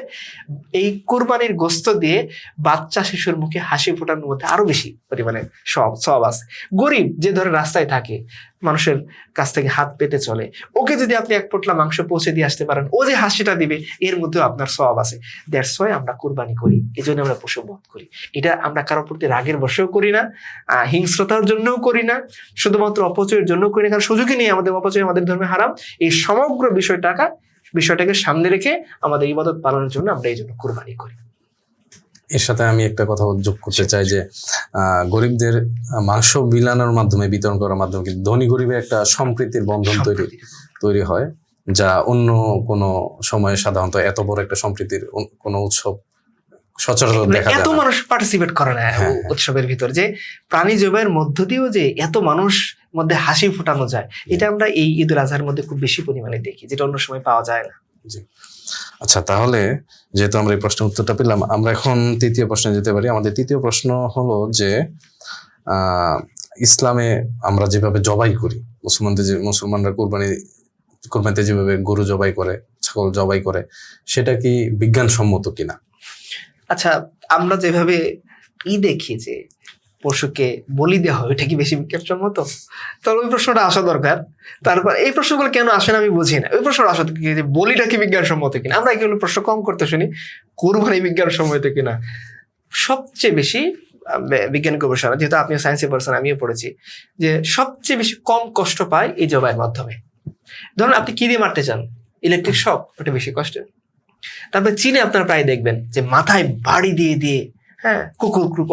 এই কুরবানির গোস্ত দিয়ে বাচ্চা শিশুর মুখে হাসি ফোটানোর মধ্যে আরো বেশি পরিমাণে সওয়াব আছে। গরিব যে ধরে রাস্তায় থাকে, মানুষের কাছ থেকে হাত পেতে চলে, ওকে যদি আপনি এক পোটলা মাংস পৌঁছে দিয়ে আসতে পারেন, ও যে হাসিটা দিবে এর মধ্যেও আপনার সওয়াব আছে। দ্যাটস ওয়াই আমরা কুরবানি করি, এই জন্য আমরা পশু বধ করি। এটা আমরা কারোর প্রতি রাগের বশেও করি না, হিংস্রতার জন্যও করি না, শুধুমাত্র অপচয়ের জন্য করি না, কারণ সুযোগই নেই আমাদের অপচয়, আমাদের ধর্মে হারাম। এই সমগ্র বিষয়টাকে সামনে রেখে আমাদের ইবাদত পালনের জন্য আমরা এই জন্য কুরবানি করি। এর সাথে আমি একটা কথা যোগ করতে চাই যে গরিবদের মাংস বিলানোর মাধ্যমে, বিতরণ করার মাধ্যমে কিন্তু ধনী গরিবের একটা সম্প্রীতির বন্ধন তৈরি হয়, যা অন্য কোনো সময়ে সাধারণত এত বড় একটা সম্প্রীতির কোনো উৎসব সচরাচর দেখা যায় না। এত মানুষ পার্টিসিপেট করে না উৎসবের ভিতর, যে প্রাণী জবাইয়ের মধ্য দিয়েও যে এত মানুষ মধ্যে হাসি ফোটানো যায়, এটা আমরা এই ঈদ উল আজহার মধ্যে খুব বেশি পরিমাণে দেখি, যেটা অন্য সময় পাওয়া যায় না। জি, আচ্ছা, তাহলে যেহেতু আমরা এই প্রশ্নের উত্তরটা পেলাম, আমরা এখন তৃতীয় প্রশ্নে যেতে পারি। আমাদের তৃতীয় প্রশ্ন হলো যে ইসলামে আমরা যেভাবে জবাই করি, মুসলমানরা কুরবানিতে যেভাবে গরু জবাই করে, ছাগল জবাই করে, সেটা কি বিজ্ঞানসম্মত কিনা? আচ্ছা, আমরা যেভাবে দেখি যে পশুকে বলি দেওয়া হয়, এটা কি বেশি বিজ্ঞানসম্মত? তাহলে ওই প্রশ্নটা আসা দরকার। তারপর এই প্রশ্নগুলো কেন আসে না আমি বুঝি না। ওই প্রশ্নটা আসা যে বলিটা কি বিজ্ঞানসম্মত কিনা, আমরা এগুলো প্রশ্ন কম করতে শুনি, কুরবানি বিজ্ঞানসম্মত কিনা। সবচেয়ে বেশি বিজ্ঞান গবেষণা, যেহেতু আপনিও সায়েন্সে পড়ছেন আমিও পড়েছি, যে সবচেয়ে বেশি কম কষ্ট পায় এই জবাইয়ের মাধ্যমে। ধরুন আপনি কি দিয়ে মারতে চান, ইলেকট্রিক শক, ওটা বেশি কষ্টের। তারপরে চীনে আপনারা প্রায় দেখবেন যে মাথায় বাড়ি দিয়ে দিয়ে, হ্যাঁ,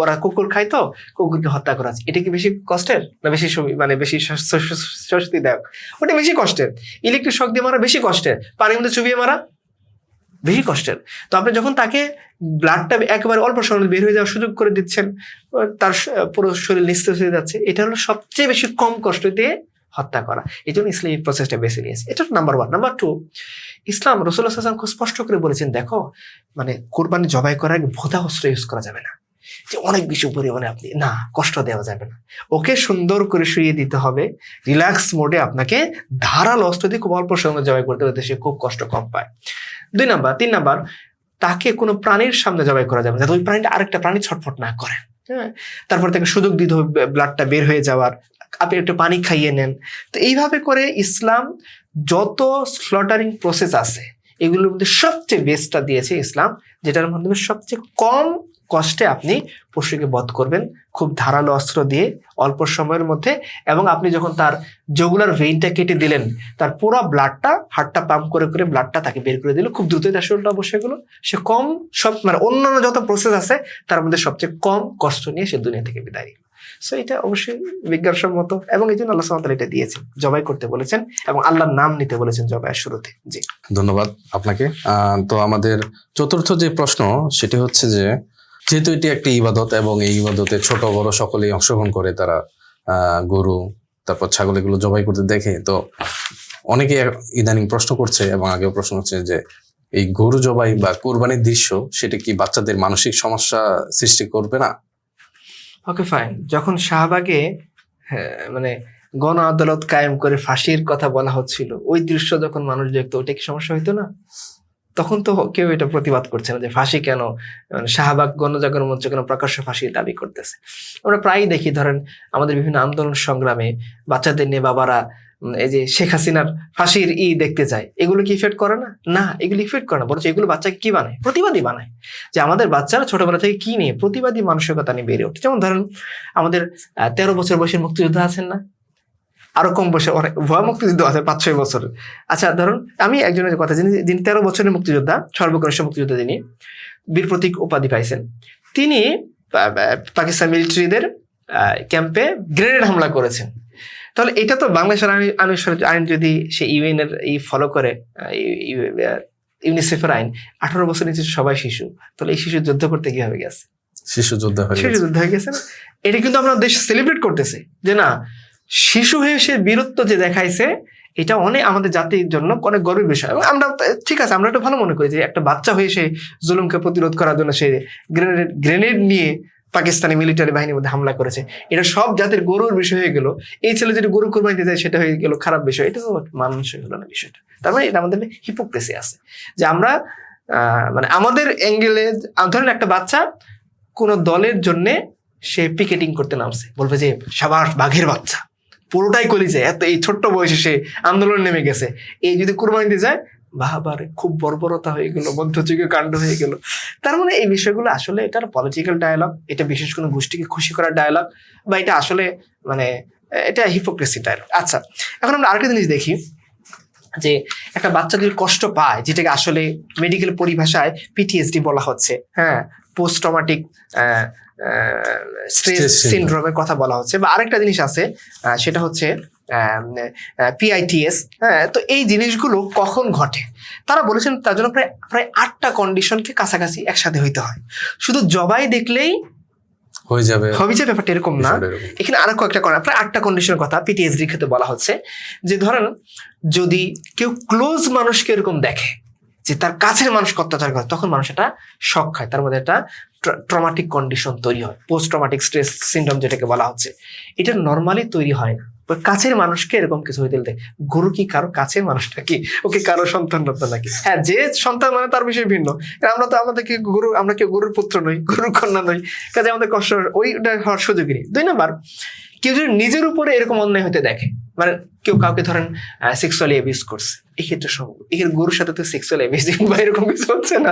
ওরা কুকুর খায় তো, কুকুরকে হত্যা করা, এটা কি বেশি কষ্টের না বেশি মানে বেশি স্বস্তিদায়ক? ওটা বেশি কষ্টের। ইলেকট্রিক শক দিয়ে মারা বেশি কষ্টের, পানির মধ্যে চুবিয়ে মারা বেশি কষ্টের। তো আপনি যখন তাকে ব্লাডটা একেবারে অল্প সময় বের হয়ে যাওয়ার সুযোগ করে দিচ্ছেন, তার পুরো শরীর নিস্তেজ হয়ে যাচ্ছে, এটা হলো সবচেয়ে বেশি কম কষ্ট দিয়ে হত্যা করা। এই জন্য ইসলাম এই প্রসেসটা বেছে নিয়েছে। এটা নাম্বার 1। নাম্বার 2, ইসলাম রাসূলুল্লাহ সাল্লাল্লাহু আলাইহি ওয়াসাল্লাম খুব স্পষ্ট করে বলেছেন, দেখো মানে কোরবানি জবাই করার আগে ভোঁতা অস্ত্র ইউজ করা যাবে না, যে অনেক বেশি পরিমাণে আপনি না কষ্ট দেওয়া যাবে না। ওকে সুন্দর করে শুইয়ে দিতে হবে, রিল্যাক্স মোডে আপনাকে ধারালো অস্ত্র দিয়ে খুব অল্প সময় জবাই করতে হবে, সে খুব কষ্ট কম পায়। 2 নাম্বার। 3 নাম্বার, তাকে কোনো প্রাণীর সামনে জবাই করা যাবে না, যাতে ওই প্রাণীটা আরেকটা প্রাণী ছটফট না করে। হ্যাঁ, তারপর তাকে সুযোগ দিতে হবে ব্লাডটা বের হয়ে যাওয়ার, আপনি একটু পানি খাইয়ে নেন। তো এইভাবে করে ইসলাম যত স্লটারিং প্রসেস আছে এগুলোর মধ্যে সবচেয়ে বেস্টটা দিয়েছে ইসলাম, যেটার মাধ্যমে সবচেয়ে কম কষ্টে আপনি পশুকে বধ করবেন, খুব ধারালো অস্ত্র দিয়ে অল্প সময়ের মধ্যে। এবং আপনি যখন তার জগুলার ভেইনটা কেটে দিলেন, তার পুরো ব্লাডটা, হার্টটা পাম্প করে করে ব্লাডটা তাকে বের করে দিল খুব দ্রুতই, তার শরীরটা অবশ্যই এগুলো সে কম সব মানে অন্যান্য যত প্রসেস আছে তার মধ্যে সবচেয়ে কম কষ্ট নিয়ে সে দুনিয়া থেকে বিদায় নিল। সো এটা অবশ্যই বিজ্ঞানসম্মত, এবং এই জন্য আল্লাহ সুবহানাহু ওয়া তাআলা এটা দিয়েছেন, জবাই করতে বলেছেন এবং আল্লাহর নাম নিতে বলেছেন জবাইয়ের শুরুতে। জি, ধন্যবাদ আপনাকে। তো আমাদের চতুর্থ যে প্রশ্ন সেটি হচ্ছে যে, যেহেতু এটি একটি ইবাদত এবং এই ইবাদতে ছোট বড় সকলেই অংশগ্রহণ করে, তারা গরু তারপর ছাগল এগুলো জবাই করতে দেখে, তো অনেকে ইদানিং প্রশ্ন করছে এবং আগেও প্রশ্ন হচ্ছে যে এই গরু জবাই বা কোরবানির দৃশ্য সেটা কি বাচ্চাদের মানসিক সমস্যা সৃষ্টি করবে না? Okay fine. যখন শাহবাগে মানে গণ আদালত কায়েম করে ফাঁসির কথা বলা হচ্ছিল, ওই দৃশ্য যখন মানুষ দেখতো, ওইটা কি সমস্যা হইতো না? তখন তো কেউ এটা প্রতিবাদ করছে না যে ফাঁসি কেন, শাহবাগ গণজাগরণ মঞ্চ কেন প্রকাশ্য ফাঁসির দাবি করতেছে। আমরা প্রায়ই দেখি, ধরেন আমাদের বিভিন্ন আন্দোলন সংগ্রামে বাচ্চাদের নিয়ে বাবারা এই যে শেখ হাসিনার ফাঁসির দেখতে যায়, এগুলো কি ইফেক্ট করে না? না, এগুলো ইফেক্ট করে না, বরঞ্চ এগুলো বাচ্চাকে কি বানায়? প্রতিবাদী বানায়। যে আমাদের বাচ্চারা ছোটবেলা থেকে কি নিয়ে প্রতিবাদী মানসিকতা নিয়ে বেড়ে ওঠে। যেমন ধরেন আমাদের 13 বছর বয়সের মুক্তিযোদ্ধা আছেন না, আরো কম বয়সে অনেক ভয় মুক্তিযুদ্ধ আছে 5-6 বছরের। আচ্ছা, ধরুন আমি একজনের কথা, যিনি 13 বছরের মুক্তিযোদ্ধা, সর্বকনিষ্ঠ মুক্তিযোদ্ধা, যিনি বীর প্রতীক উপাধি পাইছেন, তিনি পাকিস্তান মিলিটারিদের ক্যাম্পে গ্রেনেড হামলা করেছেন। তাহলে এটা তো বাংলাদেশের আইন যদি সে ইউএন এর ফলো করে, ইউনিসেফের আইন, 18 বছর নিচে সবাই শিশু, তাহলে এই শিশু যুদ্ধ করতে কিভাবে গেছে? শিশু যুদ্ধ হয়ে গেছে না? এটা কিন্তু আমরা দেশ সেলিব্রেট করতেছি যে না, শিশু হয়ে সে বীরত্ব যে দেখাইছে, এটা অনেক আমাদের জাতির জন্য অনেক গর্বের বিষয়। এবং আমরা ঠিক আছে, আমরা এটা ভালো মনে করি যে একটা বাচ্চা হয়ে সে জুলুমকে প্রতিরোধ করার জন্য সে গ্রেনেড নিয়ে পাকিস্তানি মিলিটারি বাহিনীর মধ্যে হামলা করেছে, এটা সব জাতির গরুর বিষয় হয়ে গেল। এই ছেলে যদি গরু কোরবানি দিতে যায় সেটা হয়ে গেল খারাপ বিষয়, এটা তো মানুষই হলো না বিষয়টা। তার মানে এটা আমাদের হিপোক্রেসি আছে যে আমরা মানে আমাদের অ্যাঙ্গেলে, ধরেন একটা বাচ্চা কোন দলের জন্য সে পিকেটিং করতে নামছে, বলবে যে সাবাস বাঘের বাচ্চা, পুরোটাই কলিছে, এত এই ছোট্ট বয়সে সে আন্দোলন নেমে গেছে। এই যদি কোরবানি দিয়ে যায়, বাহাবারে খুব বর্বরতা হয়ে গেল, মধ্যযুগীয় কাণ্ড হয়ে গেল। তার মানে এই বিষয়গুলো আসলে এটার পলিটিক্যাল ডায়ালগ, এটা বিশেষ কোনো গোষ্ঠীকে খুশি করার ডায়ালগ, বা এটা আসলে মানে এটা হিপোক্রেসি ডায়ালগ। আচ্ছা, এখন আমরা আরেকটা জিনিস দেখি যে একটা বাচ্চা যদি কষ্ট পায়, যেটাকে আসলে মেডিকেল পরিভাষায় পিটিএসডি বলা হচ্ছে, হ্যাঁ, পোস্ট ট্রমাটিক স্ট্রেস সিনড্রোমের কথা বলা হচ্ছে, বা আরেকটা জিনিস আছে সেটা হচ্ছে PITS। হ্যাঁ, তো এই জিনিসগুলো কখন ঘটে তারা বলেছেন, তার জন্য প্রায় 8টা কন্ডিশনকে কাছাকাছি একসাথে হইতে হয়। শুধু জবাই দেখলেই হয়ে যাবে ব্যাপারটা এরকম না। এখানে আরো কয়েকটা প্রায় 8টা কন্ডিশনের কথা পিটিএসডির ক্ষেত্রে বলা হচ্ছে। যে ধরেন যদি কেউ ক্লোজ মানুষকে এরকম দেখে যে তার কাছের মানুষকে অত্যাচার করে, তখন মানুষ এটা শক খায়, তার মধ্যে একটা ট্রমাটিক কন্ডিশন তৈরি হয়, পোস্ট ট্রমাটিক স্ট্রেস সিনড্রোম যেটাকে বলা হচ্ছে। এটা নর্মালি তৈরি হয় না, কাছের মানুষকে এরকম কিছু হইতে দেয়। গরু কি কারো কাছের মানুষটা কি ওকে কারো সন্তান নাকি? হ্যাঁ, যে সন্তান মানে তার বিষয় ভিন্ন। আমরা তো আমাদের কি গরু, আমরা কেউ গরুর পুত্র নই, গরুর কন্যা নই, কাজে আমাদের কষ্ট ওইটা হওয়ার সুযোগই নেই। 2 নাম্বার, কেউ যদি নিজের উপরে এরকম অন্যায় হতে দেখে, মানে কেউ কাউকে ধরেন সেক্সুয়ালি অ্যাবিউজ করছে, এক্ষেত্রে সম্ভব। এক্ষেত্রে গরুর সাথে তো সেক্সুয়ালি অ্যাবিউজিং বা এরকম কিছু হচ্ছে না,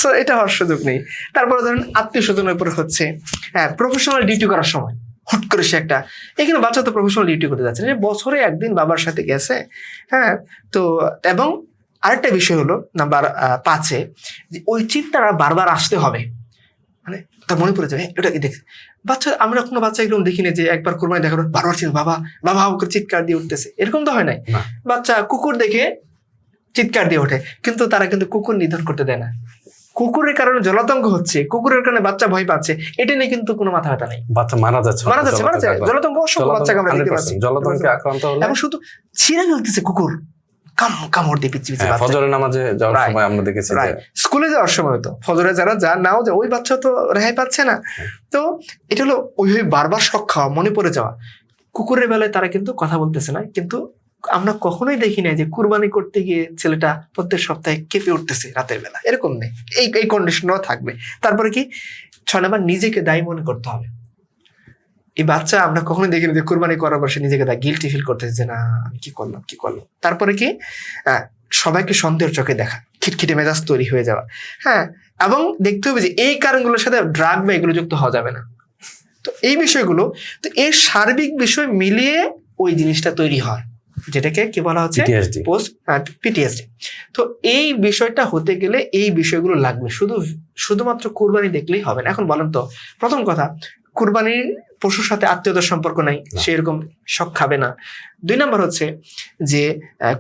সো এটা হওয়ার সুযোগ নেই। তারপরে ধরেন আত্মীয় স্বজনের উপর হচ্ছে, প্রফেশনাল ডিউটি করার সময় হুট করে সে একটা, এখানে বাচ্চা তো প্রফেশনাল ডিউটি করতে যাচ্ছে না, বছরে একদিন বাবার সাথে গেছে, হ্যাঁ। তো এবং আরেকটা বিষয় হলো নাম্বার 5-এ, যে ওই চিন্তাটা বারবার আসতে হবে, মানে তার মনে পড়ে যাবে এটা কি দেখছে বাচ্চা। আমরা কোনো বাচ্চা এরকম দেখিনি যে একবার কোরবানি দেখার পর বারবার চিন্তা বাবা বাবা ওকে চিৎকার দিয়ে উঠতেছে, এরকম তো হয় নাই। বাচ্চা কুকুর দেখে চিৎকার দিয়ে ওঠে, কিন্তু তারা কিন্তু কুকুর নিধন করতে দেয় না। কুকুরের কারণে জলাতঙ্ক হচ্ছে, কুকুরের কারণে বাচ্চা ভয় পাচ্ছে, এটা নিয়ে কিন্তু কোনো মাথা ব্যথা নেই। বাচ্চা মারা যাচ্ছে। জলাতঙ্ক অসংখ্য বাচ্চাকে আমরা দেখতে পাচ্ছি, জলাতঙ্কে আক্রান্ত হলে এবং শুধু ছিঁড়ে ফেলতেছে কুকুর, কামড় দিয়ে পিচ্ছি পিচ্ছি। ফজরের নামাজে যাওয়ার সময় আমরা দেখেছি, স্কুলে যাওয়ার সময় তো ফজরে যারা নাও যায় ওই বাচ্চা তো রেহাই পাচ্ছে না। তো এটা হলো ওইভাবে বারবার শখ খাওয়া, মনে পড়ে যাওয়া। কুকুরের বেলায় তারা কিন্তু কথা বলতেছে না, কিন্তু আমরা কখনোই দেখি না যে কুরবানি করতে গিয়ে ছেলেটা প্রত্যেক সপ্তাহে কেঁপে উঠতেছে রাতের বেলা, এরকম নেই। এই কন্ডিশনও থাকবে। তারপরে কি 6 নাম্বার, নিজেকে দায়ী মনে করতে হবে। এই বাচ্চা আমরা কখনোই দেখি না যে কুরবানি করার পর সে নিজেকে গিল্টি ফিল করতেছে যে না আমি কি করলাম। তারপরে কি সবাইকে সন্দেহের চোখে দেখা, খিটখিটে মেজাজ তৈরি হয়ে যাওয়া, হ্যাঁ। এবং দেখতে হবে যে এই কারণগুলোর সাথে ড্রাগ বা এগুলো যুক্ত হওয়া যাবে না। তো এই বিষয়গুলো, তো এই সার্বিক বিষয় মিলিয়ে ওই জিনিসটা তৈরি হয়, যেটাকে কি বলা হচ্ছে পিটিএসডি। তো এই বিষয়টা হতে গেলে এই বিষয়গুলো লাগবে, শুধুমাত্র কুরবানি দেখলেই হবে না। এখন বলেন তো, প্রথম কথা, কুরবানির পশুর সাথে আত্মীয়তার সম্পর্ক নাই, সে এরকম শখ খাবে না। 2 নাম্বার হচ্ছে যে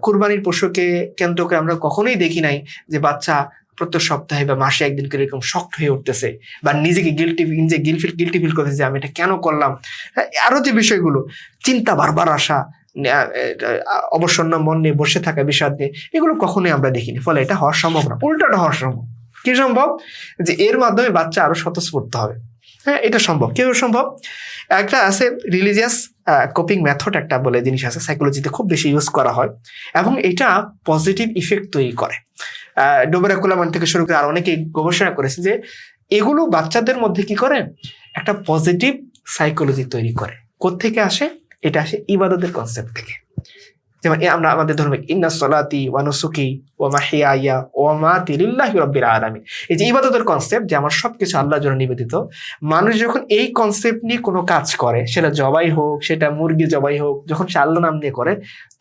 কুরবানির পশুকে কেন্দ্র করে আমরা কখনোই দেখি নাই যে বাচ্চা প্রত্যেক সপ্তাহে বা মাসে একদিন করে এরকম শক্ট হয়ে উঠতেছে বা নিজেকে গিল্টি ফিল করতেছে যে আমি এটা কেন করলাম। আরো যে বিষয়গুলো, চিন্তা বারবার আসা, অবসন্ন মন নিয়ে বসে থাকা, বিষাদ নিয়ে, এগুলো কখনোই আমরা দেখিনি। ফলে এটা হওয়া সম্ভব না, উল্টাটা হওয়া সম্ভব। কি সম্ভব? যে এর মাধ্যমে বাচ্চা আরো স্বতঃস্ফূর্ত হবে, হ্যাঁ, এটা সম্ভব। কেউ সম্ভব। একটা আছে রিলিজিয়াস কোপিং মেথড, একটা বলে জিনিস আছে, সাইকোলজিতে খুব বেশি ইউজ করা হয় এবং এটা পজিটিভ ইফেক্ট তৈরি করে। ডোবেরা কুলামান থেকে শুরু করে আর অনেকেই গবেষণা করেছে যে এগুলো বাচ্চাদের মধ্যে কি করে, একটা পজিটিভ সাইকোলজি তৈরি করে। কোত্থেকে আসে? এটা আসে ইবাদতের কনসেপ্ট থেকে। যেমন আমরা আমাদের ধর্মে ইন্না সলাতি ওয়া নুসুকি ওয়া মাহিয়ায়া ওয়া মামাতি লিল্লাহি রাব্বিল আলামিন, এই যে ইবাদতের কনসেপ্ট, যে আমার সবকিছু আল্লাহর জন্য নিবেদিত। মানুষ যখন এই কনসেপ্ট নিয়ে কোনো কাজ করে, সেটা জবাই হোক, সেটা মুরগি জবাই হোক, যখন সে আল্লাহ নাম দিয়ে করে,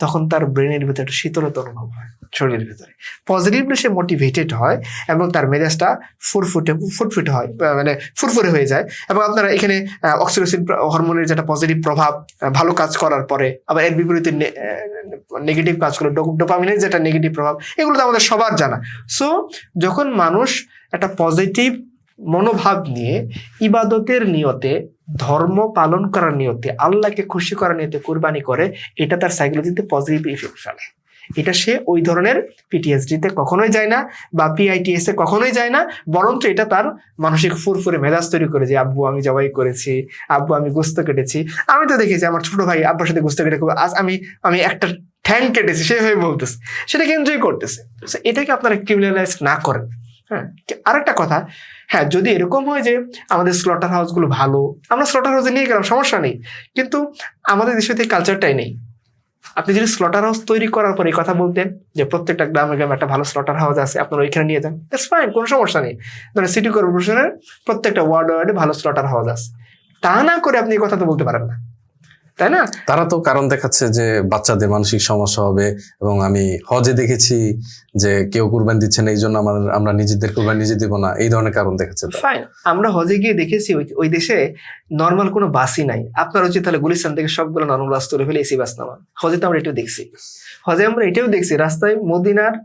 তখন তার ব্রেনের ভিতরে একটা শীতলতা অনুভব হয়, শরীরের ভিতরে পজিটিভলি সে মোটিভেটেড হয় এবং তার মেজাজটা ফুটফুটে হয়, মানে ফুরফুরে হয়ে যায়। এবং আপনারা এখানে অক্সিটোসিন হরমোনের যেটা পজিটিভ প্রভাব ভালো কাজ করার পরে, আবার এর বিপরীতে নেগেটিভ কাজ করে ডোপামিনের যেটা নেগেটিভ প্রভাব, এগুলো তো আমাদের সবার জানা। সো যখন মানুষ একটা পজিটিভ মনোভাব নিয়ে ইবাদতের নিয়তে, ধর্ম পালন করার নিয়তে, আল্লাহকে খুশি করার নিয়তে কুরবানি করে, এটা তার সাইকোলজিতে পজিটিভ ইফেক্ট ফেলে। এটা সে ওই ধরনের পিটিএসডিতে কখনোই যায় না বা পিআইটিএস এ কখনোই যায় না, বরঞ্চ এটা তার মানসিক ফুরফুরে মেজাজ তৈরি করে যে আব্বু আমি জবাই করেছি, আব্বু আমি গোস্ত কেটেছি। আমি তো দেখেছি আমার ছোট ভাই আব্বার সাথে গোস্ত কেটে আজ আমি একটা ঠ্যাং কেটেছি, সেভাবে বলতেছে, সেটাকে এনজয় করতেছে। এটাকে আপনারা ক্রিমিনালাইজ না করেন। হ্যাঁ, আরেকটা কথা, হ্যাঁ, যদি এরকম হয় যে আমাদের স্লটার হাউস গুলো ভালো, আমরা স্লটার হাউসে নিয়ে গেলাম, সমস্যা নেই, কিন্তু আমাদের দেশে কালচারটাই নেই। আপনি যদি স্লটার হাউস তৈরি করার পর এই কথা বলতেন যে প্রত্যেকটা গ্রামে একটা ভালো স্লটার হাউস আছে, আপনারা ওইখানে নিয়ে যান, দ্যাটস ফাইন, কোনো সমস্যা নেই। ধরেন সিটি কর্পোরেশনের প্রত্যেকটা ওয়ার্ডে ভালো স্লটার হাউস আছে, তা না করে আপনি এই কথা তো বলতে পারেন না, তাই না? তারা তো কারণ দেখাচ্ছে যে বাচ্চাদের মানসিক সমস্যা হবে, এবং আমি হজে দেখেছি যে কেউ কুরবানি দিচ্ছে না, এই জন্য আমরা নিজেদের কুরবানি নিজে দিব না, এই ধরনের কারণ দেখাচ্ছে। ফাইন, আমরা হজে গিয়ে দেখেছি ওই দেশে নর্মাল কোনো বাসই নাই। আপনার উচিত তাহলে গুলিস্তান থেকে সবগুলো নর্মাল বাস তুলে ফেলে এসি বাস নামান। হজে তো আমরা এটাও দেখছি, রাস্তায়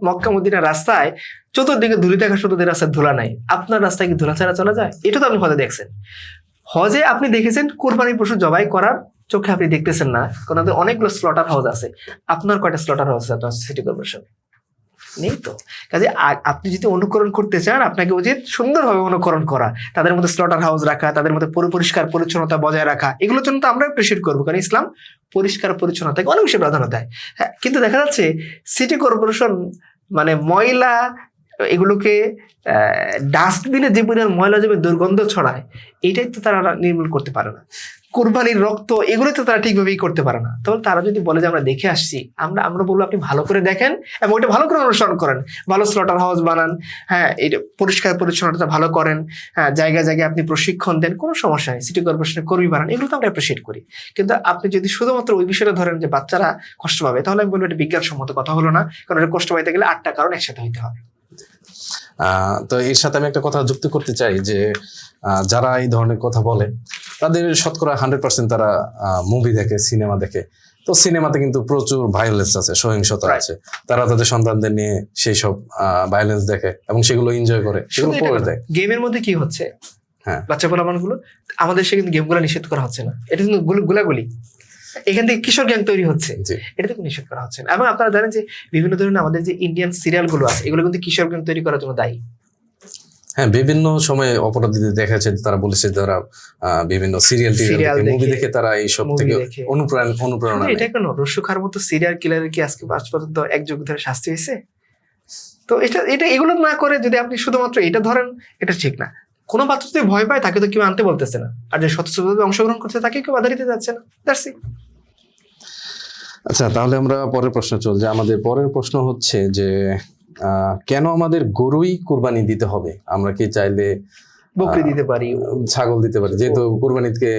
মক্কা মদিনার রাস্তায় চতুর্দিকে ধুলি দেখা, শুধু রাস্তায় ধুলা নাই। আপনার রাস্তায় কি ধুলা ছাড়া চলা যায়? এটা তো আপনি হজে দেখছেন। হজে আপনি দেখেছেন কোরবানি পশু জবাই করার চোখে আপনি দেখতেছেন না, কারণ অনেকগুলো স্লটার হাউস আছে। আপনার কয়টা স্লটার হাউস আছে আপনার সিটি কর্পোরেশন? নেই তো। কাজে আপনি যদি অনুকরণ করতে চান, আপনাকে উচিত সুন্দরভাবে অনুকরণ করা, তাদের মধ্যে স্লটার হাউস রাখা, তাদের মধ্যে পরিষ্কার পরিচ্ছন্নতা বজায় রাখা। এগুলোর জন্য তো আমরা অ্যাপ্রিশিয়েট করবো, কারণ ইসলাম পরিষ্কার পরিচ্ছন্নতাকে অনেক বেশি প্রাধান্য দেয়। হ্যাঁ, কিন্তু দেখা যাচ্ছে সিটি কর্পোরেশন মানে ময়লা এগুলোকে ডাস্টবিনে যে পরিমাণ ময়লা যাবে, দুর্গন্ধ ছড়ায়, এটাই তো তারা নির্মূল করতে পারে না। কোরবানির রক্ত, এগুলো তো তারা ঠিকভাবেই করতে পারে না। তাহলে তারা যদি বলে যে আমরা দেখে আসছি, আমরা বলবো আপনি ভালো করে দেখেন এবং ওইটা ভালো করে অনুসরণ করেন, ভালো স্লটার হাউস বানান, হ্যাঁ, এটা পরিষ্কার পরিচ্ছন্নতা ভালো করেন, হ্যাঁ, জায়গায় জায়গায় আপনি প্রশিক্ষণ দেন, কোনো সমস্যা নেই, সিটি কর্পোরেশনের কর্মী বানান, এগুলো তো আমরা অ্যাপ্রিসিয়েট করি। কিন্তু আপনি যদি শুধুমাত্র ওই বিষয়টা ধরেন যে বাচ্চারা কষ্ট পাবে, তাহলে আমি বলবো এটা বিজ্ঞানসম্মত কথা হলো না, কারণ এটা কষ্ট পাইতে গেলে 8টা কারণ একসাথে হইতে হবে। তো এর সাথে আমি একটা কথা যুক্ত করতে চাই যে যারা এই ধরনের কথা বলে তাদের শতকরা 100% তারা মুভি দেখে, সিনেমা দেখে। তো সিনেমাতে কিন্তু প্রচুর ভায়োলেন্স আছে, সহিংসতা আছে, তারা তাদের সন্তানদের নিয়ে সেই সব ভায়োলেন্স দেখে এবং সেগুলো এনজয় করে, সেগুলো পড়ে দেয়। গেমের মধ্যে কি হচ্ছে, হ্যাঁ, বাচ্চা পোলাপানগুলো, আমাদের সে কিন্তু গেমগুলো নিষেধ করা হচ্ছে না, এটা কিন্তু গুলাগুলি, এখান থেকে কিশোর গ্যাং তৈরি হচ্ছে, এটা তো নিষেধ করা হচ্ছে না। এবং আপনারা জানেন যে বিভিন্ন ধরনের আমাদের যে ইন্ডিয়ান সিরিয়াল গুলো আছে, এগুলো কিন্তু কিশোর গ্যাং তৈরি করার জন্য দায়ী। হ্যাঁ, বিভিন্ন সময় অপরাধীদের দেখা যাচ্ছে তারা বলেছে তারা বিভিন্ন সিরিয়াল মুভি দেখে তারা এইসব থেকে অনুপ্রেরণা নেয়। এটা কেন রস্যু খার মতো সিরিয়াল কিলারের কি আজকে আজ পর্যন্ত এক যুগ ধরে শাস্তি হয়েছে? তো এটা এগুলো না করে যদি আপনি শুধুমাত্র এটা ধরেন, এটা ঠিক না। কোনো বাচ্চা যদি ভয় পায় তাকে তো কেউ আনতে বলতেছে না, আর যে স্বতঃস্ফূর্তভাবে অংশগ্রহণ করছে তাকে কেউ বাধা দিতে যাচ্ছে না। That's it. আচ্ছা, তাহলে আমরা পরের প্রশ্ন চলছে। আমাদের পরের প্রশ্ন হচ্ছে যে কেন আমাদের গরুই কুরবানি দিতে হবে? আমরা কি চাইলে বকরি দিতে পারি, ছাগল দিতে পারি? যেহেতু কুরবানিকে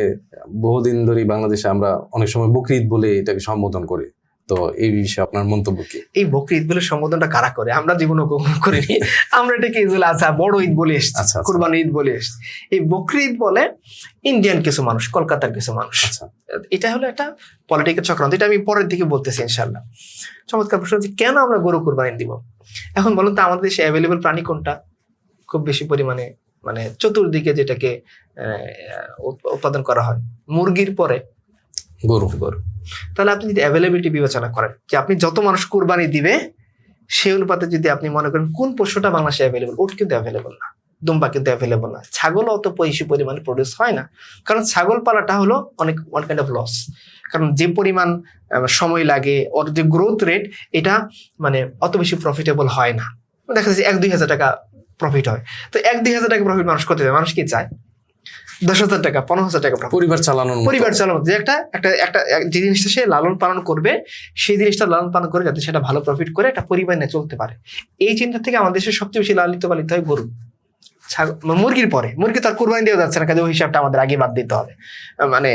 বহুদিন ধরে বাংলাদেশে আমরা অনেক সময় বকরি ঈদ বলে এটাকে সম্বোধন করি, তো এই বিষয়ে আপনার মন্তব্য কি? এই বকরি ঈদ বলে সম্বোধনটা কারা করে? আমরা জীবনে কখনো করিনি। আমরা এটাকে ঈদুল আজহা, বড় ঈদ বলে এসেছি, কুরবানি ঈদ বলে এসেছি। এই বকরি ঈদ বলে ইন্ডিয়ান কিছু মানুষ, কলকাতার কিছু মানুষ। এটা হলো একটা পলিটিক্যাল চক্রান্ত, এটা আমি পরের দিকে বলতেছি ইনশাল্লাহ। চমৎকার প্রশ্ন যে কেন আমরা গরু কুরবানি দিব। এখন বলুন তো আমাদের দেশে অ্যাভেলেবল প্রাণী কোনটা খুব বেশি পরিমাণে, মানে চতুর্দিকে যেটাকে উৎপাদন করা হয়? মুরগির পরে গরু। তাহলে আপনি যদি অ্যাভেলেবিলিটি বিবেচনা করেন যে আপনি যত মানুষ কুরবানি দিবে সেই অনুপাতে যদি আপনি মনে করেন কোন পশুটা বাংলাদেশে অ্যাভেলেবল, ওট কিন্তু অ্যাভেলেবল না, দুম্বা কিন্তু অ্যাভেলেবল না, ছাগল অত বেশি পরিমাণে প্রডিউস হয় না। কারণ ছাগল পালাটা হলো অনেক ওয়ান কাইন্ড অফ লস, কারণ যে পরিমাণ সময় লাগে, ওর যে গ্রোথ রেট, এটা মানে অত বেশি প্রফিটেবল হয় না। দেখা যাচ্ছে 1-2 হাজার টাকা প্রফিট হয়। তো 1-2 হাজার টাকা প্রফিট মানুষ করতে চায়, মানুষ কি চায়? 10,000 টাকা, 15,000 টাকা পরিবার চালানো, যে একটা যে জিনিসটা সে লালন পালন করবে, সেই জিনিসটা লালন পালন করে যাতে সেটা ভালো প্রফিট করে একটা পরিবার নিয়ে চলতে পারে। এই চিন্তা থেকে আমাদের দেশে সবচেয়ে বেশি লালিত পালিত হয় গরু। মুরগির পরে, মুরগি তার কুরবানি দেওয়া যাচ্ছে না, কাজে ওই হিসাবটা আমাদের আগে বাদ দিতে হবে। মানে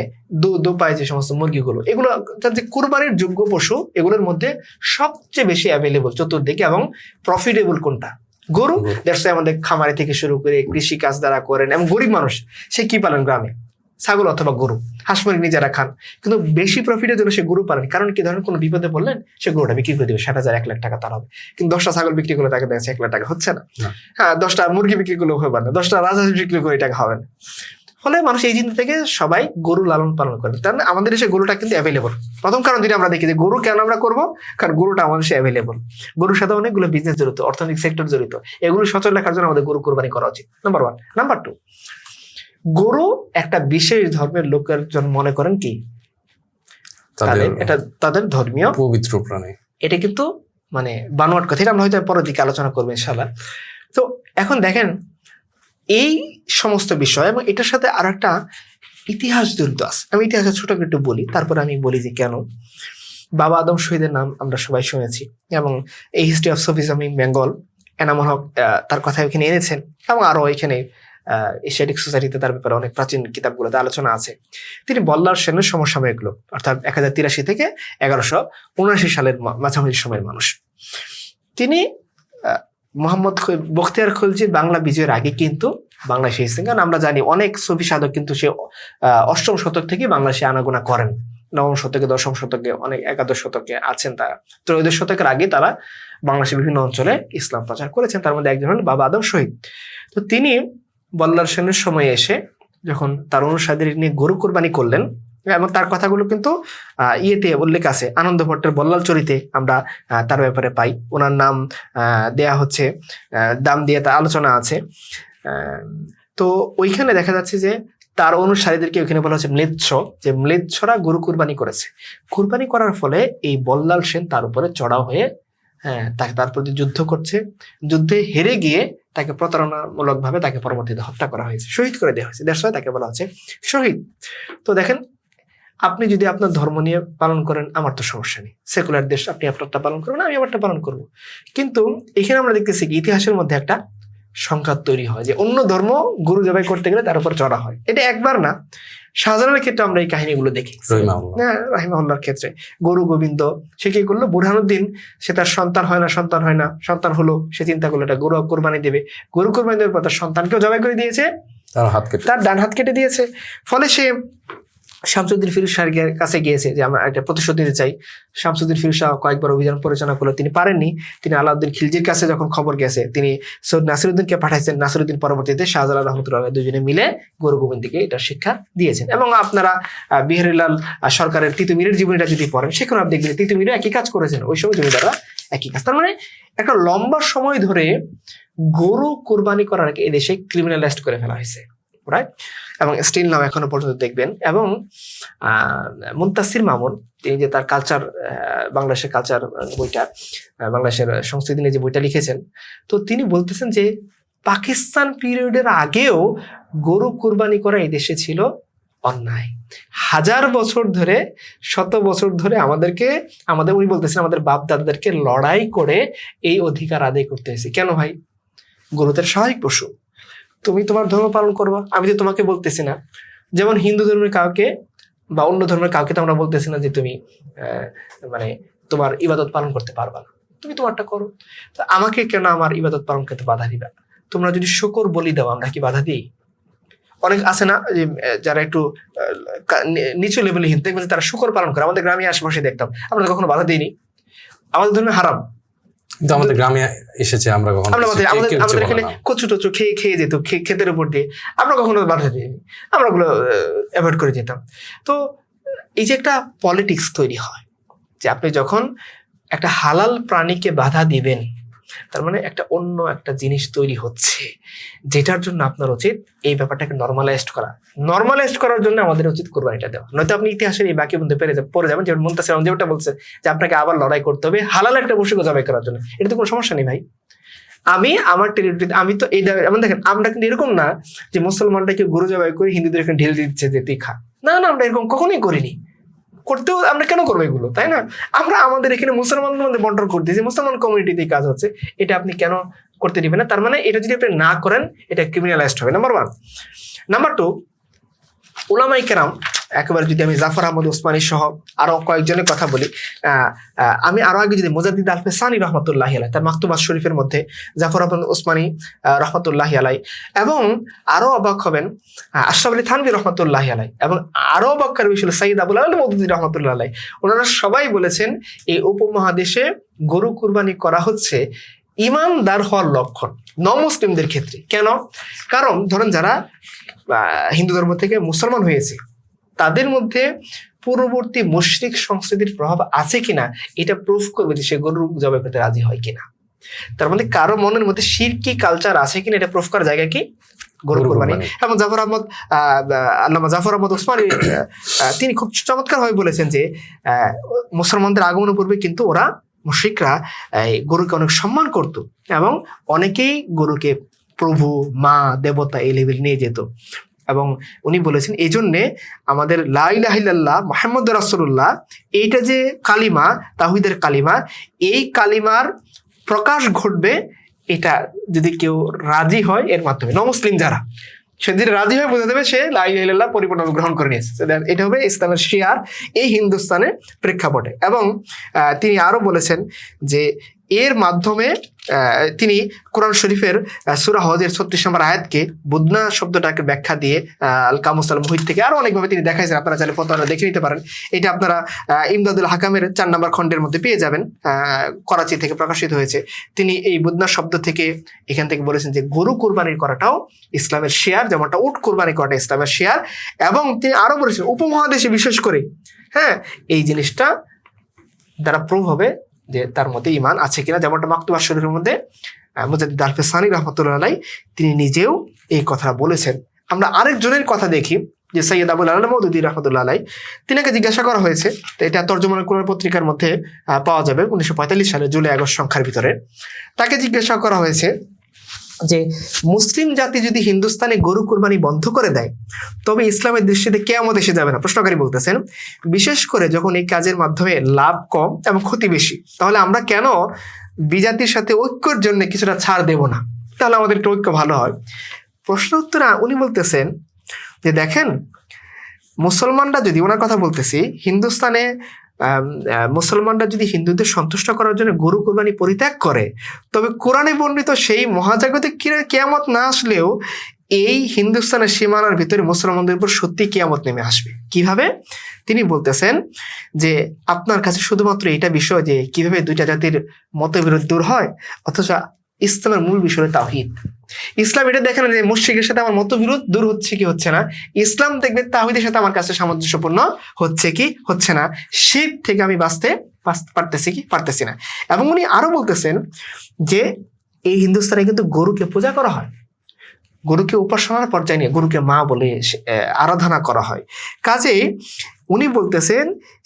দু পায়ে যে সমস্ত মুরগিগুলো, এগুলো যে কুরবানির যোগ্য পশু, এগুলোর মধ্যে সবচেয়ে বেশি অ্যাভেলেবল চতুর্দিকে এবং প্রফিটেবল কোনটা? গরু। দ্যাটস আমাদের খামারে থেকে শুরু করে কৃষি কাজ যারা করেন এবং গরিব মানুষ, সে কি পালন? গ্রামে ছাগল অথবা গরু, হাঁস মুরগি নিজেরা খান, কিন্তু বেশি প্রফিটের জন্য সে গরু পালন। কারণ কি, ধরেন কোনো বিপদে পড়লেন, সে গরুটা বিক্রি করে দেবে 60,000, 1 লাখ টাকা তার হবে। কিন্তু 10টা ছাগল বিক্রি করলে তাকে দেখছে 1 লাখ টাকা হচ্ছে না। হ্যাঁ, 10টা মুরগি বিক্রি করলেও হবে না, 10টা রাজহাঁস বিক্রি করে টাকা হবে না। ফলে মানুষ এই চিন্তা থেকে সবাই গরু লালন পালন করে। তার মানে আমাদের দেশে গরুটা কিন্তু অ্যাভেলেবল। প্রথম কারণ যেটা আমরা দেখি যে গরু কেন আমরা করবো, কারণ গরুটা আমাদের দেশে অ্যাভেলেবল। গরুর সাথে অনেকগুলো বিজনেস জড়িত, অর্থনৈতিক সেক্টর জড়িত, এগুলো সচল রাখার জন্য আমাদের গরু কোরবানি করা উচিত, নাম্বার 1। নাম্বার 2, গরু একটা বিশেষ ধর্মের লোকের জন্য মনে করেন কি, এটা তাদের ধর্মীয় পবিত্র প্রাণী। এটা কিন্তু মানে বানোয়াট কথা, এটা আমরা হয়তো পরের দিকে আলোচনা করবো ইনশাআল্লাহ। তো এখন দেখেন এই সমস্ত বিষয় এবং এটার সাথে আর একটা ইতিহাস জড়িত আছে। আমি ইতিহাসের ছোট একটু বলি, তারপরে আমি বলি যে কেন। বাবা আদম শহীদের নাম আমরা সবাই শুনেছি, এবং এই history of Sufism in Bengal, Enamul Haque তার কথা এখানে এনেছেন, এবং আরো এখানে এশিয়াটিক সোসাইটিতে তার ব্যাপারে অনেক প্রাচীন কিতাবগুলোতে আলোচনা আছে। তিনি বল্লাল সেনের সমসাময়িক লোক, অর্থাৎ 1083 থেকে 1179 সালের মাঝামাঝি সময়ের মানুষ। তিনি মোহাম্মদ বখতিয়ার খলজির বাংলা বিজয়ের আগে কিন্তু বাংলাদেশে এসেছেন। কারণ আমরা জানি অনেক সুফি সাধক কিন্তু সে 8ম শতক থেকে বাংলাদেশে আনাগোনা করেন, 9ম শতকে, 10ম শতকে, অনেক 11শ শতকে আছেন তারা। 13শ শতকের আগে তারা বাংলাদেশের বিভিন্ন অঞ্চলে ইসলাম প্রচার করেছেন। তার মধ্যে একজন হলেন বাবা আদম শহীদ। তো তিনি বল্লাল সেনের সময়ে এসে যখন তার অনুসারীদের নিয়ে গরু কোরবানি করলেন, এবং তার কথাগুলো কিন্তু ইয়েতে উল্লেখ আছে, আনন্দ ভট্টের বল্লাল চরিতে আমরা তার ব্যাপারে পাই। ওনার নাম দেয়া হচ্ছে, দাম দিয়ে তার আলোচনা আছে। তো ওইখানে দেখা যাচ্ছে যে তার অনুসারীদেরকে ওইখানে বলা হচ্ছে ম্লেচ্ছ, যে ম্লেচ্ছরা গরু কুরবানি করেছে। কুরবানি করার ফলে এই বল্লাল সেন তার উপরে চড়াও হয়ে হ্যাঁ, তাকে তার প্রতি যুদ্ধ করছে, যুদ্ধে হেরে গিয়ে তাকে প্রতারণামূলক ভাবে তাকে পরবর্তীতে হত্যা করা হয়েছে, শহীদ করে দেওয়া হয়েছে, দ্যাটস ওয়াই তাকে বলা হচ্ছে শহীদ। তো দেখেন, আপনি যদি আপনার ধর্ম নিয়ে পালন করেন, আমার তো সমস্যা নেই, সেকুলার দেশ, আপনি আপনারটা পালন করবেন, আমি আমারটা পালন করব। কিন্তু এখানে আমরা দেখতেছি কি ইতিহাসের মধ্যে একটা সংঘাত তৈরি হয় যে অন্য ধর্ম গরু জবাই করতে গেলে তার উপর চড়া হয়। এটা একবার না, শাহজালালের ক্ষেত্রে আমরা এই কাহিনীগুলো দেখি। হ্যাঁ, রাহিমাহুল্লাহর ক্ষেত্রে গরু গোবিন্দ সে কি করলো, বুরহানুদ্দিন সে তার সন্তান হয় না, সন্তান হলো, সে চিন্তা করলো এটা গরু কোরবানি দেবে, গরু কোরবানি দেওয়ার পর তার সন্তানকেও জবাই করে দিয়েছে, তার ডান হাত কেটে দিয়েছে। ফলে সে শামসুদ্দিন ফিরোজ শাহের কাছে গিয়েছে যে আমরা একটা প্রতিশোধ নিতে চাই। শামসুদ্দিন ফিরোজ শাহ কয়েকবার অভিযান পরিচালনা করলো, তিনি পারেননি। তিনি আলাউদ্দিন খিলজির কাছে যখন খবর গেছে, তিনি সৈয়দ নাসিরউদ্দিনকে পাঠাইছেন। নাসিরউদ্দিন পরবর্তীতে শাহজালাল রহমতুল্লাহ দুজনে মিলে গরু গোবিন্দকে এটা শিক্ষা দিয়েছেন। এবং আপনারা বিহারীলাল সরকারের তিতুমিরের জীবনীটা যদি পড়েন, সেখানে আপনি দেখবেন তিতুমিরও একই কাজ করেছেন, ওই সময় জমিদাররা একই কাজ। তার মানে একটা লম্বা সময় ধরে গরু কোরবানি করার আগে এদেশে ক্রিমিনালাইজড করে ফেলা হয়েছে, রাইট? এবং স্টিল নাও এখনো পর্যন্ত দেখবেন। এবং মুনতাসির মামুন, তিনি যে তার কালচার, বাংলাদেশের কালচার বইটা, বাংলাদেশের সংস্কৃতি নিয়ে যে বইটা লিখেছেন, তো তিনি বলতেছেন যে পাকিস্তান পিরিয়ডের আগেও গরু কোরবানি করা এই দেশে ছিল অন্যায়। 1000 বছর ধরে, 100 বছর ধরে উনি বলতেছেন আমাদের বাপ দাদাদেরকে লড়াই করে এই অধিকার আদায় করতে হয়েছে। কেন ভাই? গরু তার স্বাভাবিক পশু, তুমি তোমার ধর্ম পালন করবা, আমি তো তোমাকে বলতেছি না। যেমন হিন্দু ধর্মের কাউকে বা অন্য ধর্মের কাউকে তো আমরা বলতেছি না যে তুমি মানে তোমার ইবাদত পালন করতে পারবা না, তুমি তোমারটা করো। তো আমাকে কেন আমার ইবাদত পালন করতে বাধা দিবা? তোমরা যদি শুকর বলি দাও, আমরা কি বাধা দিই? অনেক আছে না যে যারা একটু নিচু লেভেলে হিন্দু, দেখবেন তারা শুকর পালন করে। আমাদের গ্রামে আশেপাশে দেখতাম, আমরা কখনো বাধা দিইনি, আমাদের ধর্মে হারাম। আমাদের গ্রামে এসেছে, আমরা আমাদের এখানে কচু টচু খেয়ে যেত ক্ষেতের উপর দিয়ে, আমরা কখনো বাধা দিইনি, আমরা ওগুলো অ্যাভয়েড করে যেতাম। তো এই যে একটা পলিটিক্স তৈরি হয় যে আপনি যখন একটা হালাল প্রাণীকে বাধা দিবেন, তার মানে একটা অন্য একটা জিনিস তৈরি হচ্ছে, যেটার জন্য আপনার উচিত এই ব্যাপারটাকে নর্মালাইজড করার জন্য আমাদের উচিত কোরবানিটা দেওয়া। নয়তো আপনি ইতিহাসের এই বাকি মধ্যে পড়ে যাবেন, যেমন মুনতাসির যেটা বলছে যে আপনাকে আবার লড়াই করতে হবে হালাল একটা পশুকে জবাই করার জন্য। এটা তো কোনো সমস্যা নেই ভাই, আমি আমার টেরিটরিতে, আমি তো এই এমন দেখেন, আমরা কিন্তু এরকম না যে মুসলমানটাকে গরু জবাই করে হিন্দুদের এখানে ঢেলে দিচ্ছে যে তুই খা, না, আমরা এরকম কখনোই করিনি, করতেও আমরা কেন করবো এগুলো, তাই না? আমরা আমাদের এখানে মুসলমানদের মধ্যে বন্টন করতেছি, মুসলমান কমিউনিটিতে কাজ হচ্ছে, এটা আপনি কেন করতে দিবেন না? তার মানে এটা যদি আপনি না করেন, এটা ক্রিমিনালাইজড হবে, নাম্বার 1। নাম্বার 2, উলামায়ে কেরাম একেবারে, যদি আমি জাফর আহমদ ওসমানী সহ আরো কয়েকজনের কথা বলি, আমি আরো আগে যদি মুজাদ্দিদ আল ফেসানি রহমতুল্লাহি আলাই, তার মাকতুবাত শরীফের মধ্যে জাফর আহমদ ওসমানী রহমতুল্লাহি আলাই, এবং আরো অবাক হবেন আশরাফ আলী থানভী রহমতুল্লাহি আলাই, এবং আরো অবাক করার বিষয় সৈয়দ আবুল আলী মওদুদী রহমতুল্লাহ আলাই, ওনারা সবাই বলেছেন এই উপমহাদেশে গরু কুরবানি করা হচ্ছে ইমানদার হওয়ার লক্ষণ নমুসলিমদের ক্ষেত্রে। কেন? কারণ ধরেন যারা হিন্দু ধর্ম থেকে মুসলমান হয়েছে, তাদের মধ্যে পূর্ববর্তী মুশরিক সংস্কৃতির প্রভাব আছে কিনা এটা প্রুফ করবে যে সে গরু জবাই করতে রাজি হয় কিনা। তার মানে কারো মনের মধ্যে শিরকি কালচার আছে কিনা এটা প্রুফ করার জায়গা কি? গরু কুরবানি। এবং আল্লামা জাফর আহমদ ওসমানী তিনি খুব চমৎকার ভাবে বলেছেন যে মুসলমানদের আগমনের পূর্বে কিন্তু ওরা মুশরিকরা গরুকে অনেক সম্মান করত, এবং অনেকেই গরুকে প্রভু, মা, দেবতা এই লেভেল নিয়ে যেত। এবং উনি বলেছেন এই জন্যে আমাদের লা ইলাহা ইল্লাল্লাহ মুহাম্মদুর রাসূলুল্লাহ, এইটা যে কালিমা, তাওহীদের কালিমা, এই কালিমার প্রকাশ ঘটবে এটা যদি কেউ রাজি হয় এর মাধ্যমে। নমুসলিম যারা, সে যদি রাজি হয়ে বোঝা যাবে সে লা ইলাহা ইল্লাল্লাহ পরিপূর্ণভাবে গ্রহণ করে নিয়েছে। এটা হবে ইসলামের শিয়ার এই হিন্দুস্তানের প্রেক্ষাপটে। এবং তিনি আরো বলেছেন যে এর মাধ্যমে তিনি কোরআন শরীফের সূরা হজের 36 নম্বর আয়াতকে বুদনা শব্দটাকে ব্যাখ্যা দিয়ে আল কামুস আল মুহিত থেকে আরো অনেকভাবে তিনি দেখাইছেন। আপনারা চাইলে ফতোয়াটা দেখে নিতে পারেন। এটা আপনারা ইমদাদুল হাকামের 4 নম্বর খণ্ডের মধ্যে পেয়ে যাবেন, করাচি থেকে প্রকাশিত হয়েছে। তিনি এই বুদনা শব্দ থেকে এখান থেকে বলেছেন যে গরু কুরবানি করাটাও ইসলামের শেয়ার, যেমনটা উট কুরবানি করাটা ইসলামের শেয়ার। এবং তিনি আরো বলেছেন উপমহাদেশে বিশেষ করে এই জিনিসটা দ্বারা প্রুভ হবে যে তার মধ্যে ঈমান আছে কিনা, যেমনটা মাকতুবাত শরীফের মধ্যে মুজাদ্দিদ আল-ফেসানি রাহমাতুল্লাহ আলাইহি তিনি নিজেও এই কথা বলেছেন। আমরা আরেকজনের কথা দেখি, যে সৈয়দ আবুল আলা মওদুদী রহমতুল্লাহ আলাই, তিনাকে জিজ্ঞাসা করা হয়েছে, তো এটা তর্জমানুল কুরআন পত্রিকার মধ্যে পাওয়া যাবে 1945 সালে জুলাই আগস্ট সংখ্যার ভিতরে। তাকে জিজ্ঞাসা করা হয়েছে যে মুসলিম জাতি যদি হিন্দুস্তানে গরু কুরবানি বন্ধ করে দেয় তবে ইসলামের দৃষ্টিতে কিয়ামত এসে যাবে না। প্রশ্নকারী বলতেছেন, বিশেষ করে যখন এই কাজের মাধ্যমে লাভ কম এবং ক্ষতি বেশি, তাহলে আমরা কেন বিজাতির সাথে ঐক্যের জন্য কিছুটা ছাড় দেব না? তাহলে আমাদের একটু ঐক্য ভালো হয়। প্রশ্ন উত্তরে উনি বলতেছেন যে দেখেন, মুসলমানরা যদি, ওনার কথা বলতেছি, হিন্দুস্তানে মুসলমানরা যদি হিন্দুদের সন্তুষ্ট করার জন্য গরু কুরবানি পরিত্যাগ করে, তবে কোরআনে বর্ণিত সেই মহাজাগতিক কিয়ামত না আসলেও এই হিন্দুস্তানের সীমানার ভিতরে মুসলমানদের উপর সত্যি কিয়ামত নেমে আসবে। কিভাবে? তিনি বলতেছেন যে আপনার কাছে শুধুমাত্র এটা বিষয় যে কিভাবে দুইটা জাতির মতবিরোধ দূর হয়, অথচ ইসলামের মূল বিষয় তাওহীদ। ইসলাম এটা দেখে না যে মুশরিকের সাথে আমার মতবিরোধ দূর হচ্ছে কি হচ্ছে না, ইসলাম দেখবে তাওহীদের সাথে আমার কাছে সামঞ্জস্যপূর্ণ হচ্ছে কি হচ্ছে না, শিরক থেকে আমি বাঁচতে পারতেছি কি পারতেছি না। এবং উনি আরো বলতেছেন যে এই হিন্দুস্তানে কিন্তু গরুকে পূজা করা হয়, গরুকে উপাসনার পর্যায়ে নিয়ে গরুকে মা বলে আরাধনা করা হয়। কাজে উনি বলতেছেন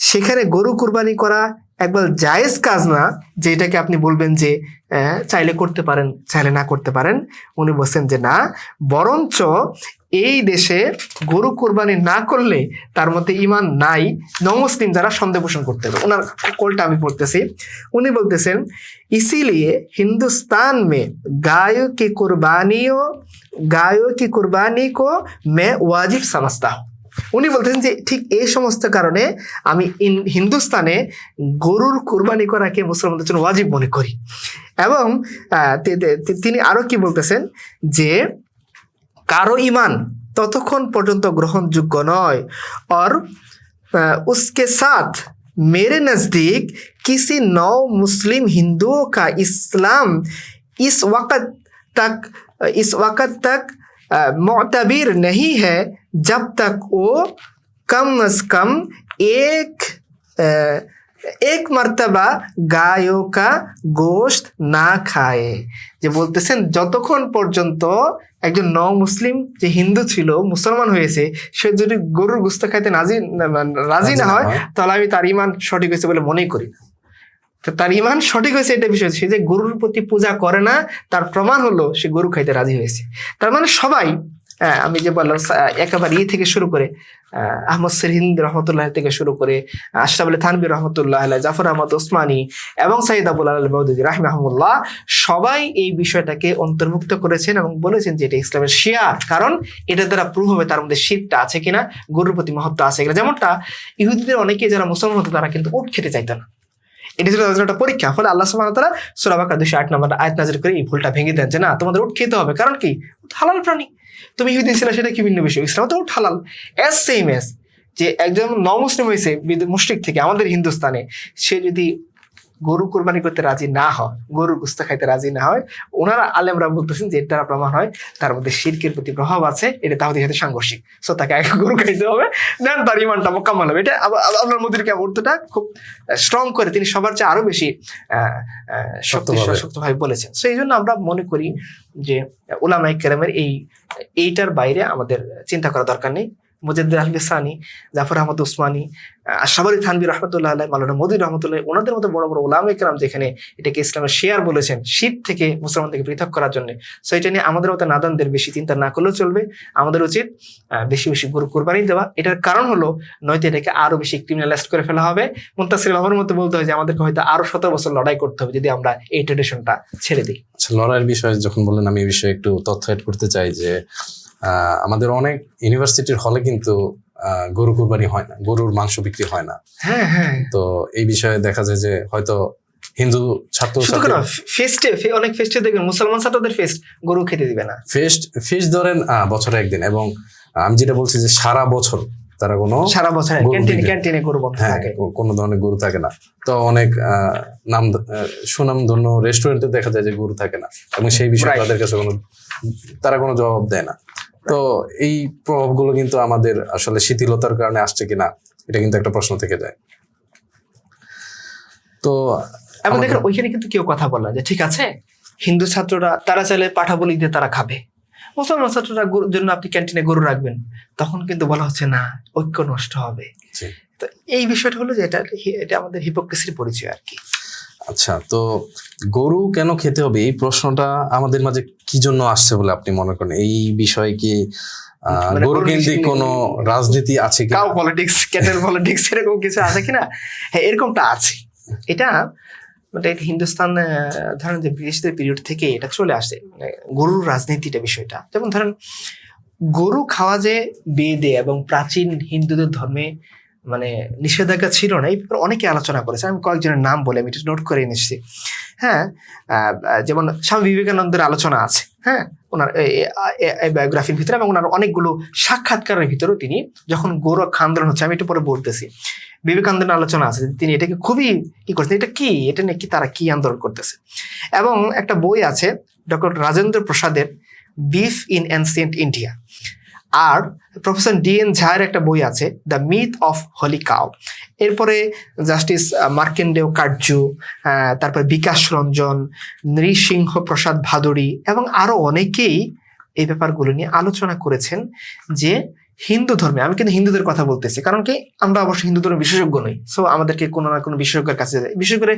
সেখানে গরু কুরবানি করা একবার জায়েজ কাজ না, যে এটাকে আপনি বলবেন যে চাইলে করতে পারেন চাইলে না করতে পারেন। উনি বলছেন যে না, বরঞ্চ এই দেশে গরু কুরবানি না করলে তার মধ্যে ঈমান নাই, নমুসলিম যারা সন্দেহ পোষণ করতে হবে। ওনার কোলটা আমি পড়তেছি। উনি বলতেছেন, ইসিলিয়ে হিন্দুস্তান মে गायों की कुर्बानी को मैं वाजिब समझता हूँ। উনি বলতেছেন যে ঠিক এই সমস্ত কারণে আমি হিন্দুস্তানে গরুর কুরবানি করাকে মুসলমানদের জন্য ওয়াজিব মনে করি। এবং তিনি আরো কি বলতেছেন যে কারো ঈমান ততক্ষণ পর্যন্ত গ্রহণযোগ্য নয়, और उसके साथ मेरे नजदीक किसी नौ मुस्लिम हिंदुओं का इस्लाम इस वक्त तक मुअतबिर नहीं है जब तक वो कम अज कम एक मर्तबा गायों का गोश्त ना खाए। যে বলতেছেন যতক্ষণ পর্যন্ত একজন নও মুসলিম যে হিন্দু ছিল মুসলমান হয়েছে, সে যদি গরুর গোশত খাইতে রাজি না হয়, তাহলে আমি তার ঈমান সঠিক হয়েছে বলে মনেই করি না। তো তার ঈমান সঠিক হয়েছে এটা বিষয়, সে যে গরুর প্রতি পূজা করে না তার প্রমাণ হলো সে গরু খাইতে রাজি হয়েছে। তার মানে সবাই, আমি যে বললাম একেবারে থেকে শুরু করে আহমদ সিরহিন্দ রহমতুল্লাহ থেকে শুরু করে আশরাফ আলী থানভী রহমতুল্লাহ, জাফর আহমদ ওসমানী এবং সৈয়দ আবুল আলা মওদুদী রাহিমাহুল্লাহ, সবাই এই বিষয়টাকে অন্তর্ভুক্ত করেছেন এবং বলেছেন যে এটা ইসলামের শিয়ার। কারণ এটা দ্বারা প্রুভ হবে তার মধ্যে শিরকটা আছে কিনা, গরুর প্রতি মহত্ব আছে কিনা। যেমনটা ইহুদিদের অনেকে যারা মুসলমান হতো তারা কিন্তু উট খেতে চাইতো না, এটা ছিল তাদের একটা পরীক্ষা। ফলে আল্লাহ সুবহানাহু ওয়া তাআলা সূরা বাকারা 208 নম্বর আয়াত নাযিল করে এই ভুলটা ভেঙে দেন যে না, তোমাদের উট খেতে হবে। কারণ কি? হালাল প্রাণী। তুমি ইহুদি ছিল সেটা কি ভিন্ন বিষয়, ইসলাম তো উট হালাল। এস সেম এস যে একজন নমুসলিম হয়েছে মুশরিক থেকে আমাদের হিন্দুস্তানে, সে যদি গরু কুরবানি করতে রাজি না হয়, গরুর গোশত খাইতে রাজি না হয়, ওনারা আলেমরা বলতেছেন যে এর দ্বারা প্রমাণ হয় তার মধ্যে শিরকের প্রতি প্রভাব আছে, এটা তাওহীদের সাথে সাংঘর্ষিক। সো তাকে আগে গরু খাইতে হবে, দেন তার ঈমানটা মুকাম্মাল হবে। এটা আপনার মধ্যে অর্থটা খুব স্ট্রং করে তিনি সবার চেয়ে আরো বেশি শক্তভাবে বলেছেন। সো এই জন্য আমরা মনে করি যে উলামায়ে কেরামের এইটার বাইরে আমাদের চিন্তা করা দরকার নেই। মুজাদ্দিদ আহলে সানি, জাফর আহমদ ওসমানী, আশরাফ আলী থানভী রহমতুল্লাহ আলাইহি, মাওলানা মওদুদী রহমতুল্লাহ, ওনাদের মতো বড় বড় উলামায়ে কেরাম যেখানে এটাকে ইসলামের শিয়ার বলেছেন, শিরক থেকে মুসলমান থেকে পৃথক করার জন্য। সো এটা নিয়ে আমাদের মতো নাদানদের বেশি চিন্তা না করলেও চলবে। আমাদের উচিত বেশি বেশি গরু কুরবানি দেওয়া। এটার কারণ হলো নয়তো এটাকে আরো বেশি ক্রিমিনালাইজ করে ফেলা হবে। মুনতাসির বাবার মতো বলতে হয় যে আমাদেরকে হয়তো আরো 17 বছর লড়াই করতে হবে যদি আমরা এই ট্রেডিশনটা ছেড়ে দিই। আচ্ছা, লড়াইয়ের বিষয়ে যখন বললেন, আমি এই বিষয়ে একটু তথ্য অ্যাড করতে চাই যে আমাদের অনেক ইউনিভার্সিটির হলে কিন্তু গরু কুরবানি হয় না, গরুর মাংস বিক্রি হয় না। হ্যাঁ হ্যাঁ। তো এই বিষয়ে দেখা যায় যে হয়তো হিন্দু ছাত্র অনেক ফেস্টে দেখবেন মুসলমান ছাত্রদের ফেস্ট গরু খেতে দিবে না। ফেস্ট ধরেন বছরে একদিন, এবং আমি যেটা বলছি যে সারা বছর তারা সারা বছর ক্যান্টিনে গরু বন্ধ থাকে, কোনো ধরনের গরু থাকে না। তো অনেক সুনামধন্য রেস্টুরেন্টে দেখা যায় যে গরু থাকে না, এবং সেই বিষয়ে তাদের কাছে তারা কোনো জবাব দেয় না। তো এই প্রভাবগুলো কিন্তু আমাদের আসলে শিথিলতার কারণে আসছে কিনা, এটা কিন্তু একটা প্রশ্ন থেকে যায়। তো এবং দেখেন ওইখানে কিন্তু কেউ কথা বললো যে ঠিক আছে হিন্দু ছাত্ররা তারা চাইলে পাঠা বলি দিয়ে তারা খাবে, মুসলমান ছাত্ররা গরুর জন্য আপনি ক্যান্টিনে গরু রাখবেন, তখন কিন্তু বলা হচ্ছে না, ঐক্য নষ্ট হবে। তো এই বিষয়টা হলো যে এটা আমাদের হিপোক্রেসির পরিচয় আর কি। আচ্ছা, তো গরু কেন খেতে হবে এই প্রশ্নটা আমাদের মাঝে কি জন্য আসছে বলে আপনি মনে করেন? এই বিষয়ে কি গরু কেন্দ্রিক কোনো রাজনীতি আছে কি? কাউ পলিটিক্স, ক্যাটেল পলিটিক্স এরকম কিছু আছে কিনা? হ্যাঁ, এরকমটা আছে। এটা মানে হিন্দুস্তান ধরেন যে ব্রিটিশদের পিরিয়ড থেকে এটা চলে আসে, মানে গরুর রাজনীতিটা বিষয়টা। যেমন ধরেন গরু খাওয়া যে বেদে এবং প্রাচীন হিন্দুদের ধর্মে মানে নিষেধাজ্ঞা ছিল না, এই ব্যাপারে অনেকে আলোচনা করেছে। আমি কয়েকজনের নাম বলে আমি নোট করে নিচ্ছি। হ্যাঁ, যেমন স্বামী বিবেকানন্দের আলোচনা আছে, হ্যাঁ, ওনার এই বায়োগ্রাফির ভিতরে, এবং ওনার অনেকগুলো সাক্ষাৎকারের ভিতরেও তিনি যখন গোরক্ষা আন্দোলন হচ্ছে, আমি একটু পরে বলতেছি, বিবেকানন্দের আলোচনা আছে তিনি এটাকে খুবই কি করছেন, এটা কি, এটা নাকি তারা কি আন্দোলন করতেছে। এবং একটা বই আছে ডক্টর রাজেন্দ্র প্রসাদের, বিফ ইন এনসিয়েন্ট ইন্ডিয়া। আর প্রফেসর ডিএন ঝায়ের একটা বই আছে, the myth of holy cow. এরপরে জাস্টিস মার্কেন্ডেয় কাটজু, তারপর বিকাশ রঞ্জন, নৃসিংহ প্রসাদ ভাদুড়ী এবং আরো অনেকেই এই ব্যাপারগুলো নিয়ে আলোচনা করেছেন যে হিন্দু ধর্মে, আমি কিন্তু হিন্দুদের কথা বলতেছি কারণ কি আমরা অবশ্য হিন্দু ধর্মের বিশেষজ্ঞ নই, সো আমাদেরকে কোনো না কোনো বিশেষজ্ঞের কাছে যায়। বিশেষ করে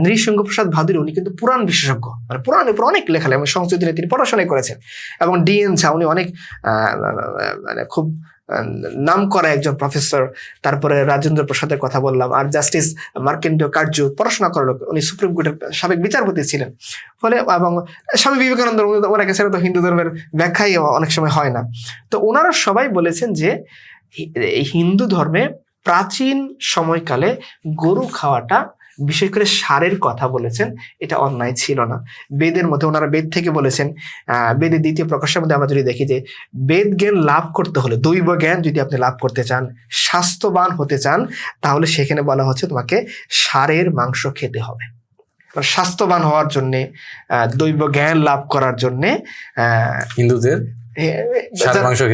নৃসিংহ প্রসাদ ভাদুড়ী উনি কিন্তু পুরাণ বিশেষজ্ঞ, মানে পুরাণের উপর অনেক লেখা, এবং সংস্কৃত নিয়ে তিনি পড়াশোনা করেছেন। এবং ডিএন ঝা উনি অনেক মানে খুব নাম করা একজন প্রফেসর। তারপরে রাজেন্দ্র প্রসাদের কথা বললাম, আর জাস্টিস মার্কেন্ডেয় কাটজু পড়াশোনা করার লোক, উনি সুপ্রিম কোর্টের সাবেক বিচারপতি ছিলেন। ফলে এবং স্বামী বিবেকানন্দ ওনার কাছে তো হিন্দু ধর্মের ব্যাখ্যাই অনেক সময় হয় না। তো ওনারা সবাই বলেছেন যে হিন্দু ধর্মে প্রাচীন সময়কালে গরু খাওয়াটা, বিশেষ করে সারের কথা বলেছেন, এটা অন্যায় ছিল না। বেদের মধ্যে ওনারা বেদ থেকে বলেছেন, বেদের দ্বিতীয় প্রকাশের মধ্যে আমরা যদি দেখি যে বেদ জ্ঞান লাভ করতে হলে, দৈব জ্ঞান যদি আপনি লাভ করতে চান, স্বাস্থ্যবান হতে চান, তাহলে সেখানে বলা হচ্ছে তোমাকে ষাঁড়ের মাংস খেতে হবে। স্বাস্থ্যবান হওয়ার জন্যে, দৈব জ্ঞান লাভ করার জন্যে হিন্দুদের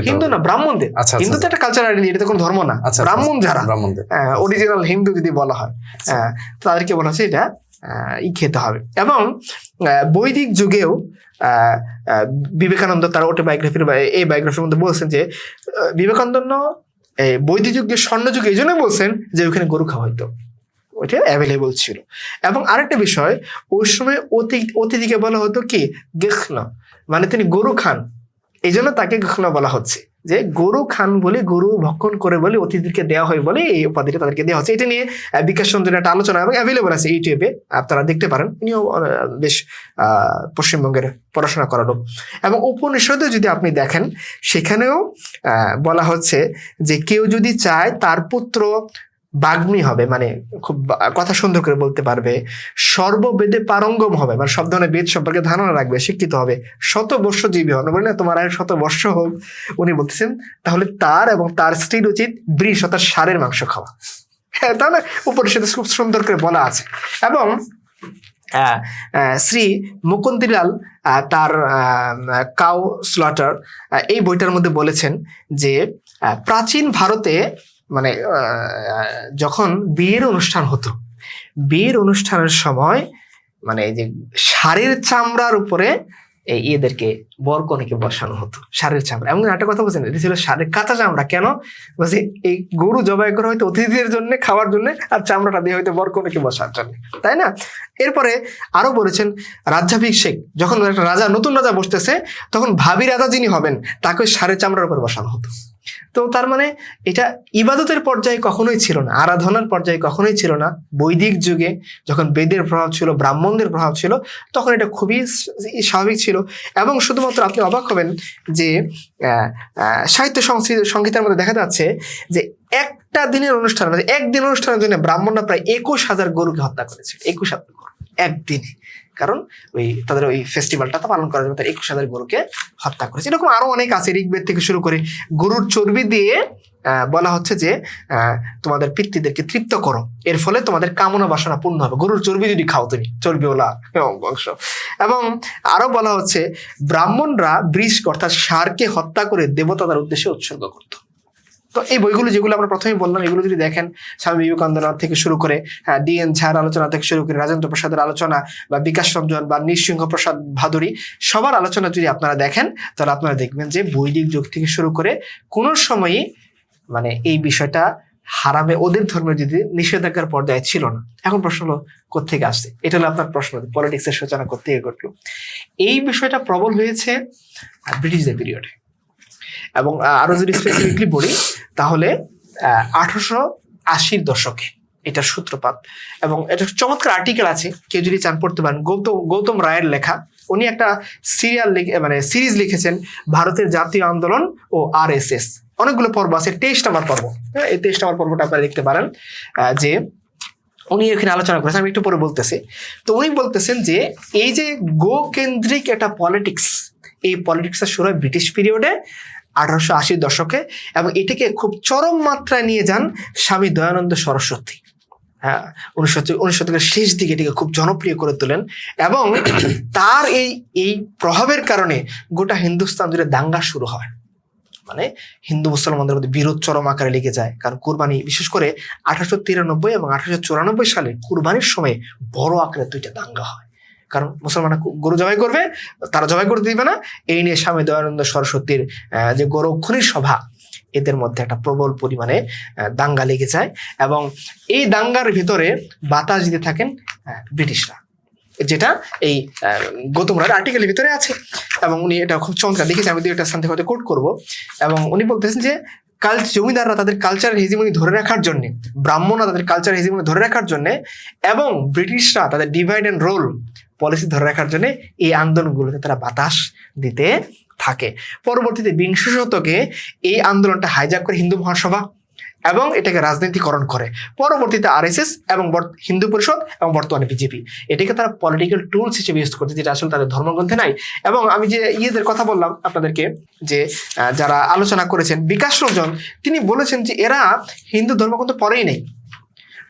হিন্দু না ব্রাহ্মণদের, হিন্দু তো একটা কালচার আইডেন্টিটি, এটা তো কোনো ধর্ম না। ব্রাহ্মণ যারা অরিজিনাল হিন্দু যদি বলা হয়, তাদেরকে বলা হচ্ছে এটা খেতে হবে। এবং বৈদিক যুগেও বিবেকানন্দ তার অটোবায়োগ্রাফির এই বায়োগ্রাফির মধ্যে বলছেন যে বিবেকানন্দ বৈদিক যুগে, স্বর্ণ যুগে এই জন্য বলছেন যে ওইখানে গরু খাওয়া হইতো, ওইটা অ্যাভেলেবল ছিল। এবং আরেকটা বিষয়, ওই সময় অতিথিকে বলা হতো কি গেখনা, মানে তিনি গরু খান, এই জন্য তাকে গেখনা বলা হচ্ছে, যে গরু খান বলে, গরু ভক্ষণ করে বলে অতিথিকে দেওয়া হয় বলে এই উপাধিটা তাদেরকে দেওয়া হচ্ছে। এটা নিয়ে বিকাশ রঞ্জনের একটা আলোচনা এবং অ্যাভেলেবল আছে ইউটিউবে, আপনারা দেখতে পারেন। ইনিও বেশ পশ্চিমবঙ্গের পড়াশোনা করা লোক। এবং উপনিষদে যদি আপনি দেখেন, সেখানেও বলা হচ্ছে যে কেউ যদি চায় তার পুত্র বাগ্মী হবে, মানে খুব কথা সুন্দর করে বলতে পারবে, সর্ববেদে পারঙ্গম হবে, মানে সব ধরনের বেদ সম্পর্কে ধারণা রাখবে, শিক্ষিত হবে, 100 বর্ষ জীবী হবে, বলে না তোমার আয় 100 বর্ষ হোক, উনি বলতেছেন তাহলে তার এবং তার স্ত্রীর উচিত বৃষ অর্থাৎ ষাঁড়ের মাংস খাওয়া। হ্যাঁ, তাহলে উপনিষদে খুব সুন্দর করে বলা আছে। এবং শ্রী মুকুন্দিলাল তার কাউ স্লটার এই বইটার মধ্যে বলেছেন যে প্রাচীন ভারতে মানে যখন বিয়ের অনুষ্ঠান হতো, বিয়ের অনুষ্ঠানের সময় মানে এই যে ষাঁড়ের চামড়ার উপরে এদেরকে বরকনেকে বসানো হতো, ষাঁড়ের চামড়া। এমন একটা কথা বলছেন, এটা ছিল ষাঁড়ের কাঁচা চামড়া। কেন বলছে, এই গরু জবাই করা হয়তো অতিথিদের জন্য, খাওয়ার জন্য, আর চামড়াটা দিয়ে হয়তো বরকনেকে বসার জন্য, তাই না? এরপরে আরো বলেছেন রাজ্যাভিষেক, যখন একটা রাজা, নতুন রাজা বসতেছে, তখন ভাবি রাজা যিনি হবেন তাকে ষাঁড়ের চামড়ার উপর বসানো হতো। তো তার মানে এটা ইবাদতের পর্যায়ে কখনোই ছিল না, আরাধনার পর্যায়ে কখনোই ছিল না। বৈদিক যুগে যখন বেদের প্রভাব ছিল, ব্রাহ্মণদের প্রভাব ছিল, তখন এটা খুবই স্বাভাবিক ছিল। এবং শুধুমাত্র আপনি অবাক হবেন যে সাহিত্য সংগীতের মধ্যে দেখা যাচ্ছে যে একটা দিনের অনুষ্ঠান, মানে একদিন অনুষ্ঠানের জন্য ব্রাহ্মণরা প্রায় 21,000 গরুকে হত্যা করেছে, 21,000 গরু একদিনে। কারণ ওই তাদের ওই ফেস্টিভ্যালটা তো পালন করার জন্য 21,000 গরুকে হত্যা করেছে। এরকম আরো অনেক আছে, ঋগ্বেদ থেকে শুরু করে গরুর চর্বি দিয়ে বলা হচ্ছে যে তোমাদের পিতৃদেরকে তৃপ্ত করো, এর ফলে তোমাদের কামনা বাসনা পূর্ণ হবে। গরুর চর্বি যদি খাও তুমি, চর্বিওয়ালা অংশ। এবং আরো বলা হচ্ছে ব্রাহ্মণরা বৃষ অর্থাৎ ষাঁড়কে হত্যা করে দেবতাদের উদ্দেশ্যে উৎসর্গ করত। তো এই বইগুলো যেগুলো আমরা প্রথমেই বললাম, এগুলো যদি দেখেন, স্বামী বিবেকানন্দ থেকে শুরু করে ডিএন ঝার আলোচনা থেকে শুরু করে রাজেন্দ্র প্রসাদের আলোচনা বা বিকাশ রঞ্জন বা নৃসিংহ প্রসাদ ভাদুরী, সবার আলোচনা যদি আপনারা দেখেন, তাহলে আপনারা দেখবেন যে বৈদিক যুগ থেকে শুরু করে কোনো সময়ই মানে এই বিষয়টা হারামে ওদের ধর্মের যদি নিষেধাজ্ঞার পর্যায়ে ছিল না। এখন প্রশ্ন হলো কোত্থেকে আসছে? এটা হলো আপনার প্রশ্ন, পলিটিক্সের সূচনা কোত্থেকে ঘটলো? এই বিষয়টা প্রবল হয়েছে ব্রিটিশদের পিরিয়ডে, এবং আরো যদি স্পেসিফিকলি বলি তাহলে 1880-র দশকে এটার সূত্রপাত। এবং এটা চমৎকার আর্টিকেল আছে, কেউ যদি চান পড়তে পারেন, গৌতম রায়ের লেখা। উনি একটা সিরিজ লিখেছেন, ভারতের জাতীয় আন্দোলন ও RSS। অনেকগুলো পর্ব আছে, 23 নম্বর পর্ব। এই 23 নম্বর পর্বটা আপনারা দেখতে পারেন, যে উনি এখানে আলোচনা করেছেন, আমি একটু পরে বলতেছি। তো উনি বলতেছেন যে এই যে গো কেন্দ্রিক একটা পলিটিক্স, এই পলিটিক্সের শুরু হয় ব্রিটিশ পিরিয়ডে 1880-র দশকে, এবং এটাকে খুব চরম মাত্রায় নিয়ে যান স্বামী দয়ানন্দ সরস্বতী। 19 শতকের শেষ দিকে এটাকে খুব জনপ্রিয় করে তোলেন, এবং তার এই প্রভাবের কারণে গোটা হিন্দুস্তান জুড়ে দাঙ্গা শুরু হয়। মানে হিন্দু মুসলমানদের মধ্যে বিরোধ চরম আকারে লেগে যায়। কারণ কুরবানি, বিশেষ করে 1893 এবং 1894 সালে কুরবানির সময় বড় আকারে 2টা দাঙ্গা হয়। কারণ মুসলমানরা গরু জবাই করবে, তারা জবাই করতে দিবে না, এই নিয়ে স্বামী দয়ানন্দ সরস্বতীর যে গৌরক্ষণী সভা, এদের মধ্যে একটা প্রবল পরিমাণে দাঙ্গা লেগে যায়। এবং এই দাঙ্গার ভিতরে বাতাস দিতে থাকেন ব্রিটিশরা, যেটা এই গৌতম রায়ের আর্টিকেলের ভিতরে আছে। এবং উনি এটা খুব চমৎকার দেখেছেন, আমি একটা স্থান থেকে হয়তো কোট করবো। এবং উনি বলতেছেন যে জমিদাররা তাদের কালচারাল হেজিমনি ধরে রাখার জন্য, ব্রাহ্মণরা তাদের কালচারাল হেজিমনি ধরে রাখার জন্য, এবং ব্রিটিশরা তাদের ডিভাইড অ্যান্ড রোল পলিসি ধরে রাখার জন্য এই আন্দোলনগুলোতে তারা বাতাস দিতে থাকে। পরবর্তীতে 20 শতকে এই আন্দোলনটা হাইজ্যাক করে হিন্দু মহাসভা এবং এটাকে রাজনীতিকরণ করে। পরবর্তীতে RSS এবং হিন্দু পরিষদ এবং বর্তমানে বিজেপি এটাকে তারা পলিটিক্যাল টুলস হিসেবে ইউজ করছে, যেটা আসলে তাদের ধর্মগ্রন্থে নাই। এবং আমি যে ইয়েদের কথা বললাম আপনাদেরকে, যে যারা আলোচনা করেছেন, বিকাশ রঞ্জন, তিনি বলেছেন যে এরা হিন্দু ধর্মগ্রন্থ পড়েই নেই,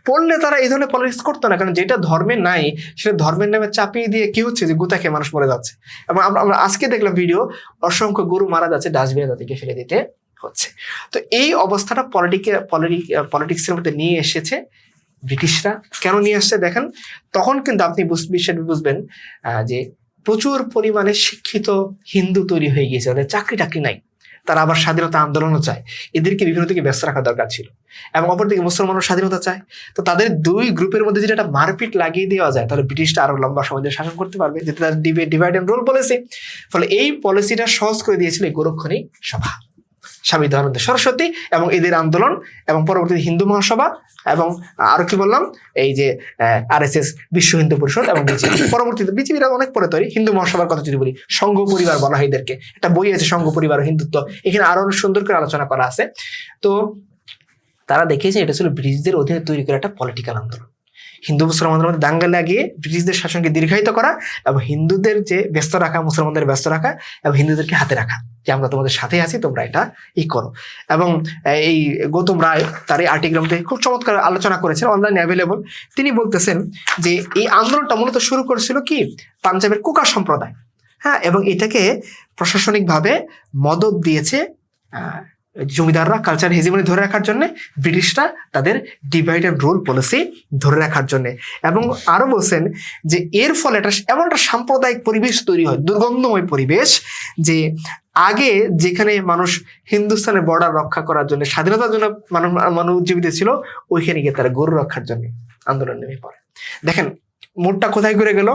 পড়লে তারা এই ধরনের পলিটিক্স করতো না। কারণ যেটা ধর্মের নাই সেটা ধর্মের নামে চাপিয়ে দিয়ে কি হচ্ছে, যে গুতা খেয়ে মানুষ মরে যাচ্ছে। এবং আমরা আজকে দেখলাম ভিডিও, অসংখ্য গরু মারা যাচ্ছে, ডাস্টবিনে তাদেরকে ফেলে দিতে হচ্ছে। তো এই অবস্থাটা পলিটিক্সের মধ্যে নিয়ে এসেছে ব্রিটিশরা। কেন নিয়ে আসছে দেখেন, তখন কিন্তু আপনি বুঝবেন যে প্রচুর পরিমাণে শিক্ষিত হিন্দু তৈরি হয়ে গিয়েছে, ওদের চাকরি টাকরি নাই, তারা আবার স্বাধীনতা আন্দোলনও চায়, এদেরকে বিভিন্ন দিকে ব্যস্ত রাখা দরকার ছিল। এবং অপরদিকে মুসলমানও স্বাধীনতা চায়। তো তাদের দুই গ্রুপের মধ্যে যদি একটা মারপিট লাগিয়ে দেওয়া যায়, তাহলে ব্রিটিশরা আরো লম্বা সময় ধরে শাসন করতে পারবে, যেটা তাদের ডিভাইড অ্যান্ড রুল পলিসি। ফলে এই পলিসিটা সহজ করে দিয়েছিল এই গোরক্ষণী সভা, স্বামী দয়ানন্দ সরস্বতী এবং এদের আন্দোলন, এবং পরবর্তীতে হিন্দু মহাসভা, এবং আরো কি বললাম, এই যে RSS, বিশ্ব হিন্দু পরিষদ, এবং বিজেপি। পরবর্তীতে বিজেপিরা অনেক পরে তৈরি। হিন্দু মহাসভার কথা যদি বলি, সংঘ পরিবার বলা হয় এদেরকে, একটা বই আছে সংঘ পরিবার ও হিন্দুত্ব, এখানে আরো অনেক সুন্দর করে আলোচনা করা আছে। তো তারা দেখিয়েছে এটা ছিল ব্রিটিশদের অধীনে তৈরি করা একটা পলিটিক্যাল আন্দোলন, হিন্দু মুসলমানদের মধ্যে দাঙ্গা লাগিয়ে ব্রিটিশদের শাসনকে দীর্ঘায়িত করা, এবং হিন্দুদের যে ব্যস্ত রাখা, মুসলমানদের ব্যস্ত রাখা, এবং হিন্দুদেরকে হাতে রাখা, যে আমরা তোমাদের সাথে আছি, তোমরা এটা করো। এবং এই গৌতম রায় তার এই আর্টিকেলের মধ্যে খুব চমৎকার আলোচনা করেছেন, অনলাইনে অ্যাভেলেবল। তিনি বলতেছেন যে এই আন্দোলনটা মূলত শুরু করেছিল কি পাঞ্জাবের কুকা সম্প্রদায়, এবং এটাকে প্রশাসনিকভাবে মদত দিয়েছে জমিদাররা কালচার হেজিমনি ধরে রাখার জন্য, ব্রিটিশরা তাদের ডিভাইড অ্যান্ড রুল পলিসি ধরে রাখার জন্য। এবং আরো বলছেন যে এর ফলে এমন একটা সাম্প্রদায়িক পরিবেশ তৈরি হয়, দুর্গন্ধময় পরিবেশ, যে আগে যেখানে মানুষ হিন্দুস্তানের বর্ডার রক্ষা করার জন্য, স্বাধীনতার জন্য মানুষ উজ্জীবিত ছিল, ওইখানে গিয়ে তারা গরু রক্ষার জন্য আন্দোলন নেমে পড়ে। দেখেন মোড়টা কোথায় ঘুরে গেল,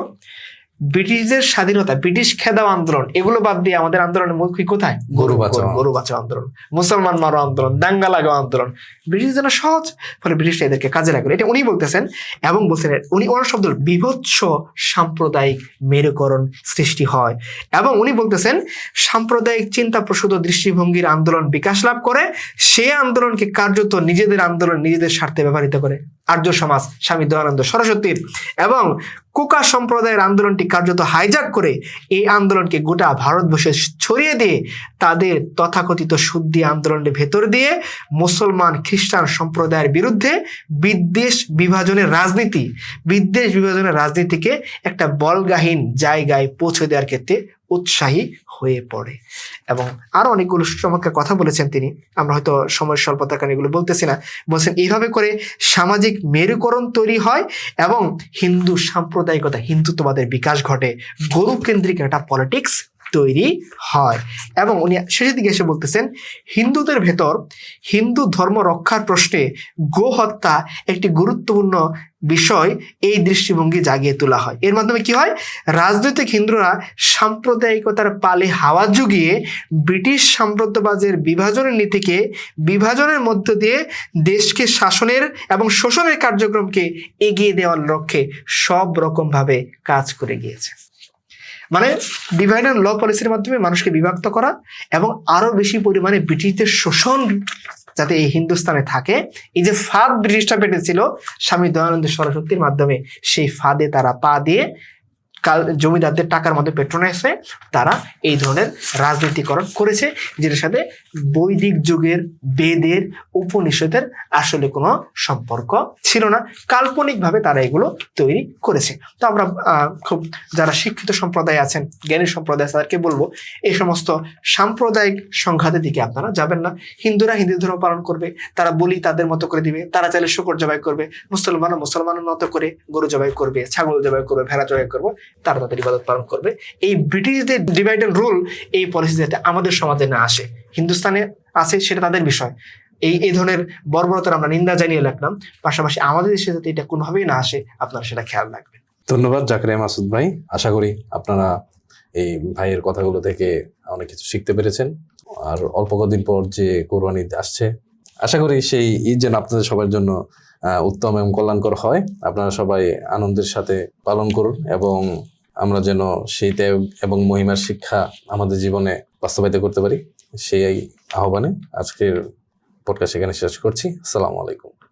ব্রিটিশদের স্বাধীনতা, ব্রিটিশ খেদাও আন্দোলন, এগুলো বাদ দিয়ে আমাদের আন্দোলনের মুখ কোথায়, গরু বাঁচাও আন্দোলন, মুসলমান মারো আন্দোলন, দাঙ্গা লাগাও আন্দোলন। ব্রিটিশ যেন সহজ, ফলে ব্রিটিশরা এদেরকে কাজে লাগলো, এটা উনি বলতেছেন। এবং বলছেন উনি ওনার শব্দ বিভৎস সাম্প্রদায়িক মেরুকরণ সৃষ্টি হয়। এবং উনি বলতেছেন সাম্প্রদায়িক চিন্তা প্রসূত দৃষ্টিভঙ্গির আন্দোলন বিকাশ লাভ করে, সে আন্দোলনকে কার্যত নিজেদের আন্দোলন, নিজেদের স্বার্থে ব্যবহৃত করে আর্য সমাজ স্বামী দয়ানন্দ সরস্বতীর। এবং কুকা সম্প্রদায়ের আন্দোলনটি কার্যত হাইজ্যাক করে এই আন্দোলনকে গোটা ভারতবর্ষে ছড়িয়ে দিয়ে তাদের তথাকথিত শুদ্ধি আন্দোলনের ভেতর দিয়ে মুসলমান খ্রিস্টান সম্প্রদায়ের বিরুদ্ধে বিদ্বেষ বিভাজনের রাজনীতিকে একটা বলগাহীন জায়গায় পৌঁছে দেওয়ার ক্ষেত্রে উৎসাহী হয়ে পড়ে। এবং আরো অনেকগুলো চমৎকার কথা বলেছেন তিনি। আমরা হয়তো সময়ের স্বল্পতার কারণে এগুলো বলতেছি না। বলছেন এইভাবে করে সামাজিক মেরুকরণ তৈরি হয় এবং হিন্দু সাম্প্রদায়িকতা, হিন্দুত্ববাদের বিকাশ ঘটে, গরু কেন্দ্রিক একটা পলিটিক্স তৈরি হয়। এবং উনি শেষের দিকে এসে বলতেছেন, হিন্দুদের ভেতর হিন্দু ধর্ম রক্ষার প্রশ্নে গো হত্যা একটি গুরুত্বপূর্ণ বিষয়, এই দৃষ্টিভঙ্গি জাগিয়ে তোলা হয়। এর মাধ্যমে কি হয়, রাজনৈতিক হিন্দুরা সাম্প্রদায়িকতার পালে হাওয়া জুগিয়ে ব্রিটিশ সাম্রাজ্যবাদের বিভাজনের নীতিকে, বিভাজনের মধ্য দিয়ে দেশকে শাসনের এবং শোষণের কার্যক্রমকে এগিয়ে দেওয়ার লক্ষ্যে সব রকম ভাবে কাজ করে গিয়েছে। মানে ডিভাইড অ্যান্ড ল পলিসির মাধ্যমে মানুষকে বিভক্ত করা এবং আরো বেশি পরিমাণে ব্রিটিশদের শোষণ যাতে এই হিন্দুস্তানে থাকে, এই যে ফাঁদ ব্রিটিশরা পেটেছিল স্বামী দয়ানন্দ সরস্বতীর মাধ্যমে, সেই ফাঁদে তারা পা দিয়ে জমিদারদের টাকার মধ্যে পেট্রোনাইজে তারা এই ধরনের রাজনীতিকরণ করেছে, যেটার সাথে বৈদিক যুগের বেদের উপনিষদের আসলে কোনো সম্পর্ক ছিল না। কাল্পনিকভাবে তারা এগুলো তৈরি করেছে। তো আমরা খুব যারা শিক্ষিত সম্প্রদায় আছেন, জ্ঞানী সম্প্রদায় আছে, তাদেরকে বলবো এই সমস্ত সাম্প্রদায়িক সংঘাতের দিকে আপনারা যাবেন না। হিন্দুরা হিন্দু ধর্ম পালন করবে, তারা বলি তাদের মতো করে দিবে, তারা চাইলে শুকর জবাই করবে, মুসলমানের মতো করে গরু জবাই করবে, ছাগল জবাই করবে, ভেড়া জবাই করবে, তারা তাদের ইবাদত পালন করবে। এই ব্রিটিশদের ডিভাইড এন্ড রুল, এই পলিসি যাতে আমাদের সমাজে না আসে, হিন্দুস্তানে আছে সেটা তাদের বিষয়, এই ধরনের বর্বরতার আমরা নিন্দা জানিয়ে রাখলাম, পাশাপাশি আমাদের দেশে যাতে এটা কোনোভাবেই না আসে আপনারা সেটা খেয়াল রাখবেন। ধন্যবাদ জাকারিয়া মাসুদ ভাই। আশা করি আপনারা এই ভাইয়ের কথাগুলো থেকে অনেক কিছু শিখতে পেরেছেন। আর অল্প কদিন পর যে কোরবানি ঈদ আসছে, আশা করি সেই ঈদ যেন আপনাদের সবার জন্য উত্তম এবং কল্যাণকর হয়। আপনারা সবাই আনন্দের সাথে পালন করুন এবং আমরা যেন সেই ত্যাগ এবং মহিমার শিক্ষা আমাদের জীবনে বাস্তবায়িত করতে পারি, সেই আহ্বানে আজকের পডকাস্ট এখানে শেষ করছি। আসসালামু আলাইকুম।